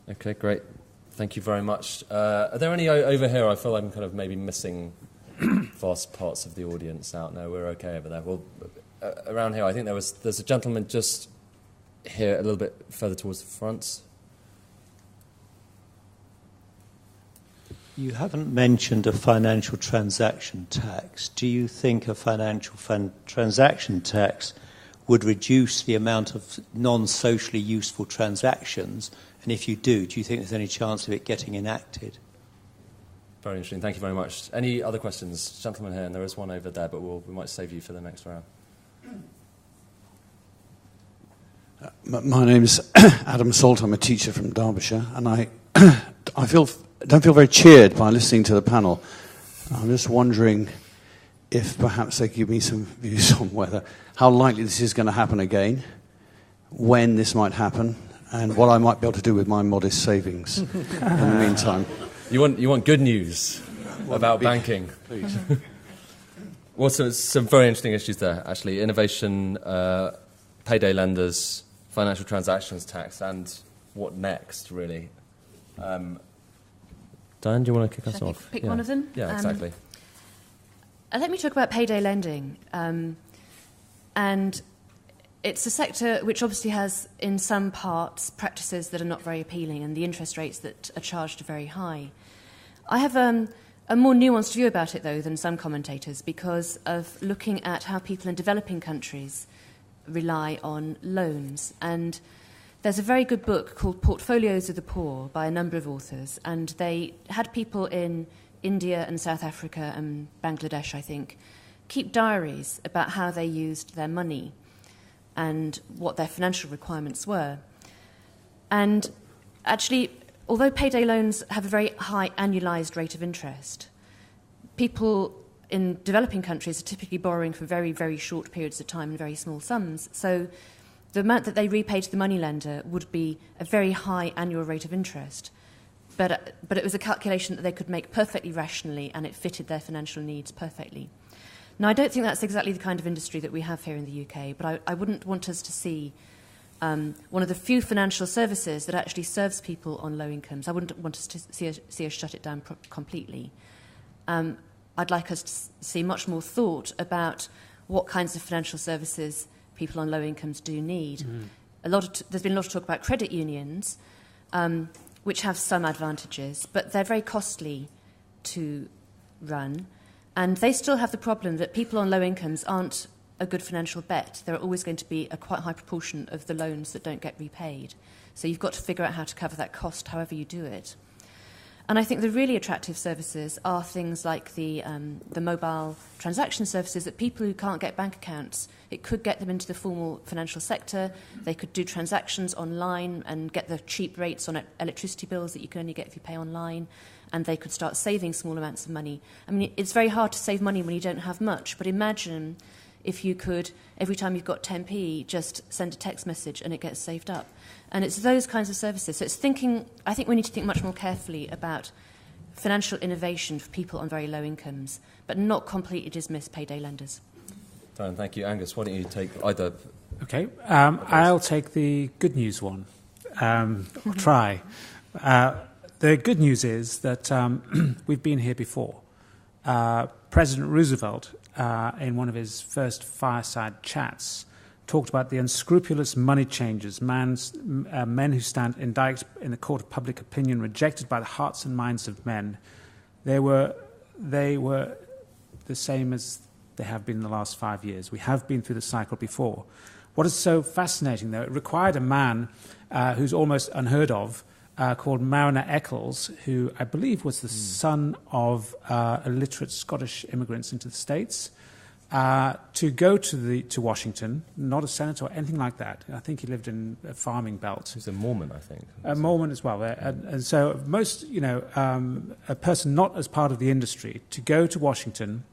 Okay, great. Thank you very much. Are there any over here? I feel like I'm kind of maybe missing vast parts of the audience out. No, we're okay over there. Well, around here, I think there's a gentleman just here a little bit further towards the front. You haven't mentioned a financial transaction tax. Do you think a financial transaction tax would reduce the amount of non-socially useful transactions? And if you do you think there's any chance of it getting enacted? Very interesting. Thank you very much. Any other questions? Gentleman here, and there is one over there, but we might save you for the next round. My name's Adam Salt. I'm a teacher from Derbyshire, and I don't feel very cheered by listening to the panel. I'm just wondering if perhaps they could give me some views on how likely this is going to happen again, when this might happen, and what I might be able to do with my modest savings in the meantime. You want good news about banking? Please. Well, so some very interesting issues there, actually. Innovation, payday lenders, financial transactions tax, and what next, really? Diane, do you want to kick us off? Pick one of them? Yeah, exactly. Let me talk about payday lending. And it's a sector which obviously has, in some parts, practices that are not very appealing, and the interest rates that are charged are very high. I have a more nuanced view about it, though, than some commentators, because of looking at how people in developing countries rely on loans. And there's a very good book called Portfolios of the Poor by a number of authors, and they had people in India and South Africa and Bangladesh, I think, keep diaries about how they used their money and what their financial requirements were. And actually, although payday loans have a very high annualised rate of interest, people in developing countries are typically borrowing for very, very short periods of time and very small sums. So the amount that they repay to the moneylender would be a very high annual rate of interest. But it was a calculation that they could make perfectly rationally, and it fitted their financial needs perfectly. Now, I don't think that's exactly the kind of industry that we have here in the UK, but I wouldn't want us to see one of the few financial services that actually serves people on low incomes. I wouldn't want us to see us shut it down completely. I'd like us to see much more thought about what kinds of financial services people on low incomes do need. Mm-hmm. There's been a lot of talk about credit unions, which have some advantages, but they're very costly to run. And they still have the problem that people on low incomes aren't a good financial bet. There are always going to be a quite high proportion of the loans that don't get repaid. So you've got to figure out how to cover that cost, however you do it. And I think the really attractive services are things like the mobile transaction services that people who can't get bank accounts, it could get them into the formal financial sector. They could do transactions online and get the cheap rates on electricity bills that you can only get if you pay online. And they could start saving small amounts of money. I mean, it's very hard to save money when you don't have much, but imagine if you could, every time you've got 10p, just send a text message and it gets saved up. And it's those kinds of services. So it's I think we need to think much more carefully about financial innovation for people on very low incomes, but not completely dismiss payday lenders. Diane, thank you. Angus, why don't you take either? Okay, I'll take the good news one. I'll try. The good news is that we've been here before. President Roosevelt, in one of his first fireside chats, talked about the unscrupulous money changers, men who stand in the court of public opinion, rejected by the hearts and minds of men. They were the same as they have been in the last 5 years. We have been through the cycle before. What is so fascinating, though, it required a man who's almost unheard of, called Mariner Eccles, who I believe was the son of illiterate Scottish immigrants into the States, to go to Washington, not a senator or anything like that. I think he lived in a farming belt. He's a Mormon, I think. A Mormon as well. And so most, a person not as part of the industry, to go to Washington,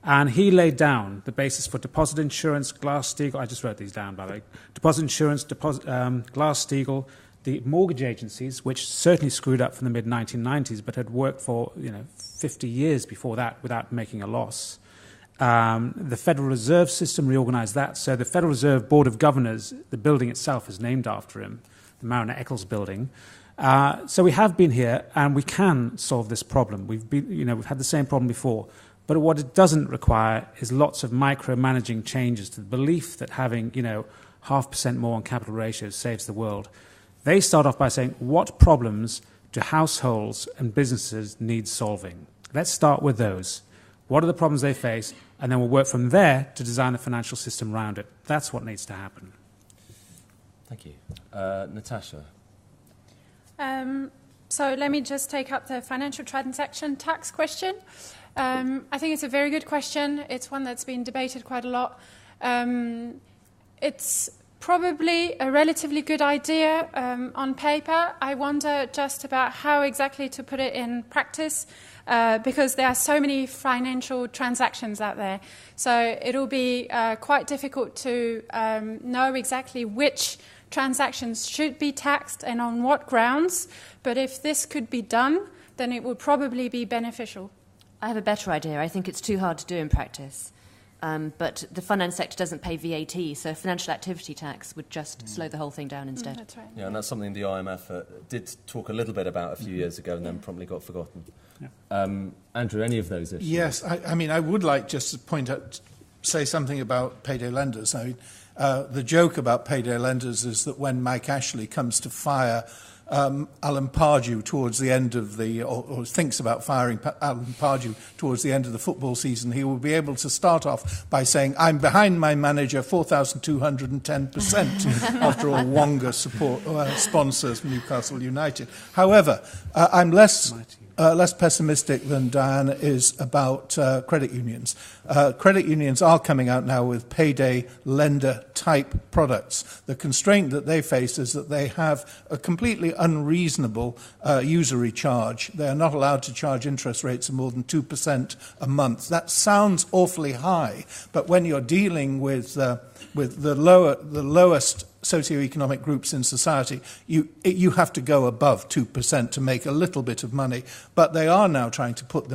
and he laid down the basis for deposit insurance, Glass-Steagall. I just wrote these down, by the way. Deposit insurance, Glass-Steagall, the mortgage agencies, which certainly screwed up from the mid-1990s, but had worked for 50 years before that without making a loss. The Federal Reserve System reorganized that. So the Federal Reserve Board of Governors, the building itself is named after him, the Mariner Eccles building. So we have been here, and we can solve this problem. We've had the same problem before. But what it doesn't require is lots of micromanaging changes to the belief that having 0.5% more on capital ratios saves the world. They start off by saying, what problems do households and businesses need solving? Let's start with those. What are the problems they face? And then we'll work from there to design the financial system around it. That's what needs to happen. Thank you. Natacha. So let me just take up the financial transaction tax question. I think it's a very good question. It's one that's been debated quite a lot. It's probably a relatively good idea on paper. I wonder just about how exactly to put it in practice because there are so many financial transactions out there. So it'll be quite difficult to know exactly which transactions should be taxed and on what grounds. But if this could be done, then it would probably be beneficial. I have a better idea. I think it's too hard to do in practice. But the finance sector doesn't pay VAT, so financial activity tax would just slow the whole thing down instead. That's right. Yeah, and that's something the IMF did talk a little bit about a few years ago and then promptly got forgotten. Yeah. Andrew, any of those issues? Yes, I mean, I would like just to say something about payday lenders. I mean, the joke about payday lenders is that when Mike Ashley comes to fire Alan Pardew towards the end of or thinks about firing Alan Pardew towards the end of the football season, he will be able to start off by saying, I'm behind my manager 4,210% after all Wonga sponsors Newcastle United. However, I'm less pessimistic than Diane is about credit unions. Credit unions are coming out now with payday lender type products. The constraint that they face is that they have a completely unreasonable usury charge. They are not allowed to charge interest rates of more than 2% a month. That sounds awfully high, but when you're dealing with the lowest socioeconomic groups in society, you have to go above 2% to make a little bit of money. But they are now trying to put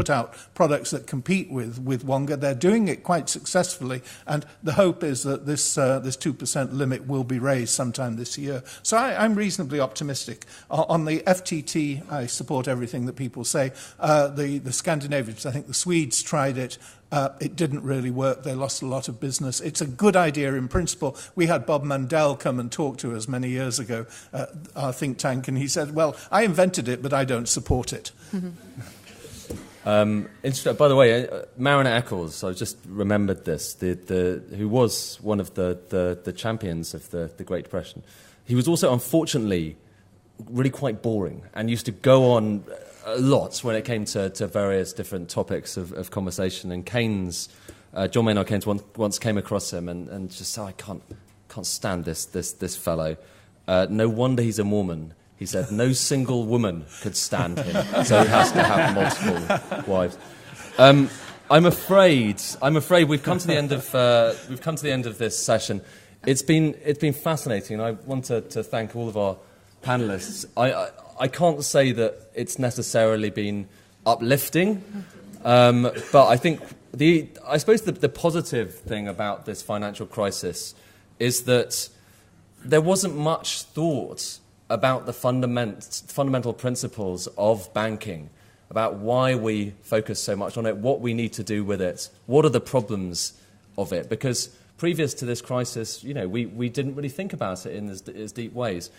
out products that compete with Wonga. They're doing it quite successfully, and the hope is that this 2% limit will be raised sometime this year. So I'm reasonably optimistic. On the FTT, I support everything that people say. The Scandinavians, I think the Swedes tried it. It didn't really work. They lost a lot of business. It's a good idea in principle. We had Bob Mandel come and talk to us many years ago, our think tank, and he said, well, I invented it, but I don't support it. By the way, Mariner Eccles, I just remembered this, who was one of the champions of the Great Depression. He was also, unfortunately, really quite boring and used to go on a lot when it came to various different topics of conversation. And Keynes, John Maynard Keynes once came across him and just said, I can't stand this fellow. No wonder he's a Mormon. He said, no single woman could stand him, so he has to have multiple wives. I'm afraid we've come to the end of this session. It's been fascinating, and I want to thank all of our panelists. I can't say that it's necessarily been uplifting, but I think I suppose the positive thing about this financial crisis is that there wasn't much thought about the fundamental principles of banking, about why we focus so much on it, what we need to do with it, what are the problems of it. Because previous to this crisis, we didn't really think about it in as deep ways.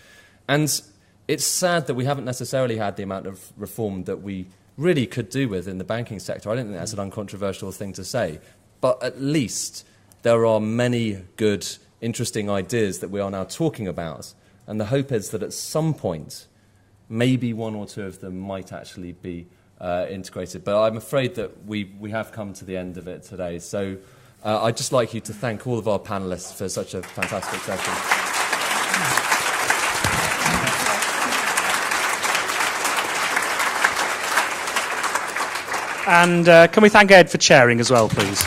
And it's sad that we haven't necessarily had the amount of reform that we really could do with in the banking sector. I don't think that's an uncontroversial thing to say. But at least there are many good, interesting ideas that we are now talking about. And the hope is that at some point, maybe one or two of them might actually be integrated. But I'm afraid that we have come to the end of it today. So I'd just like you to thank all of our panellists for such a fantastic session. And can we thank Ed for chairing as well, please?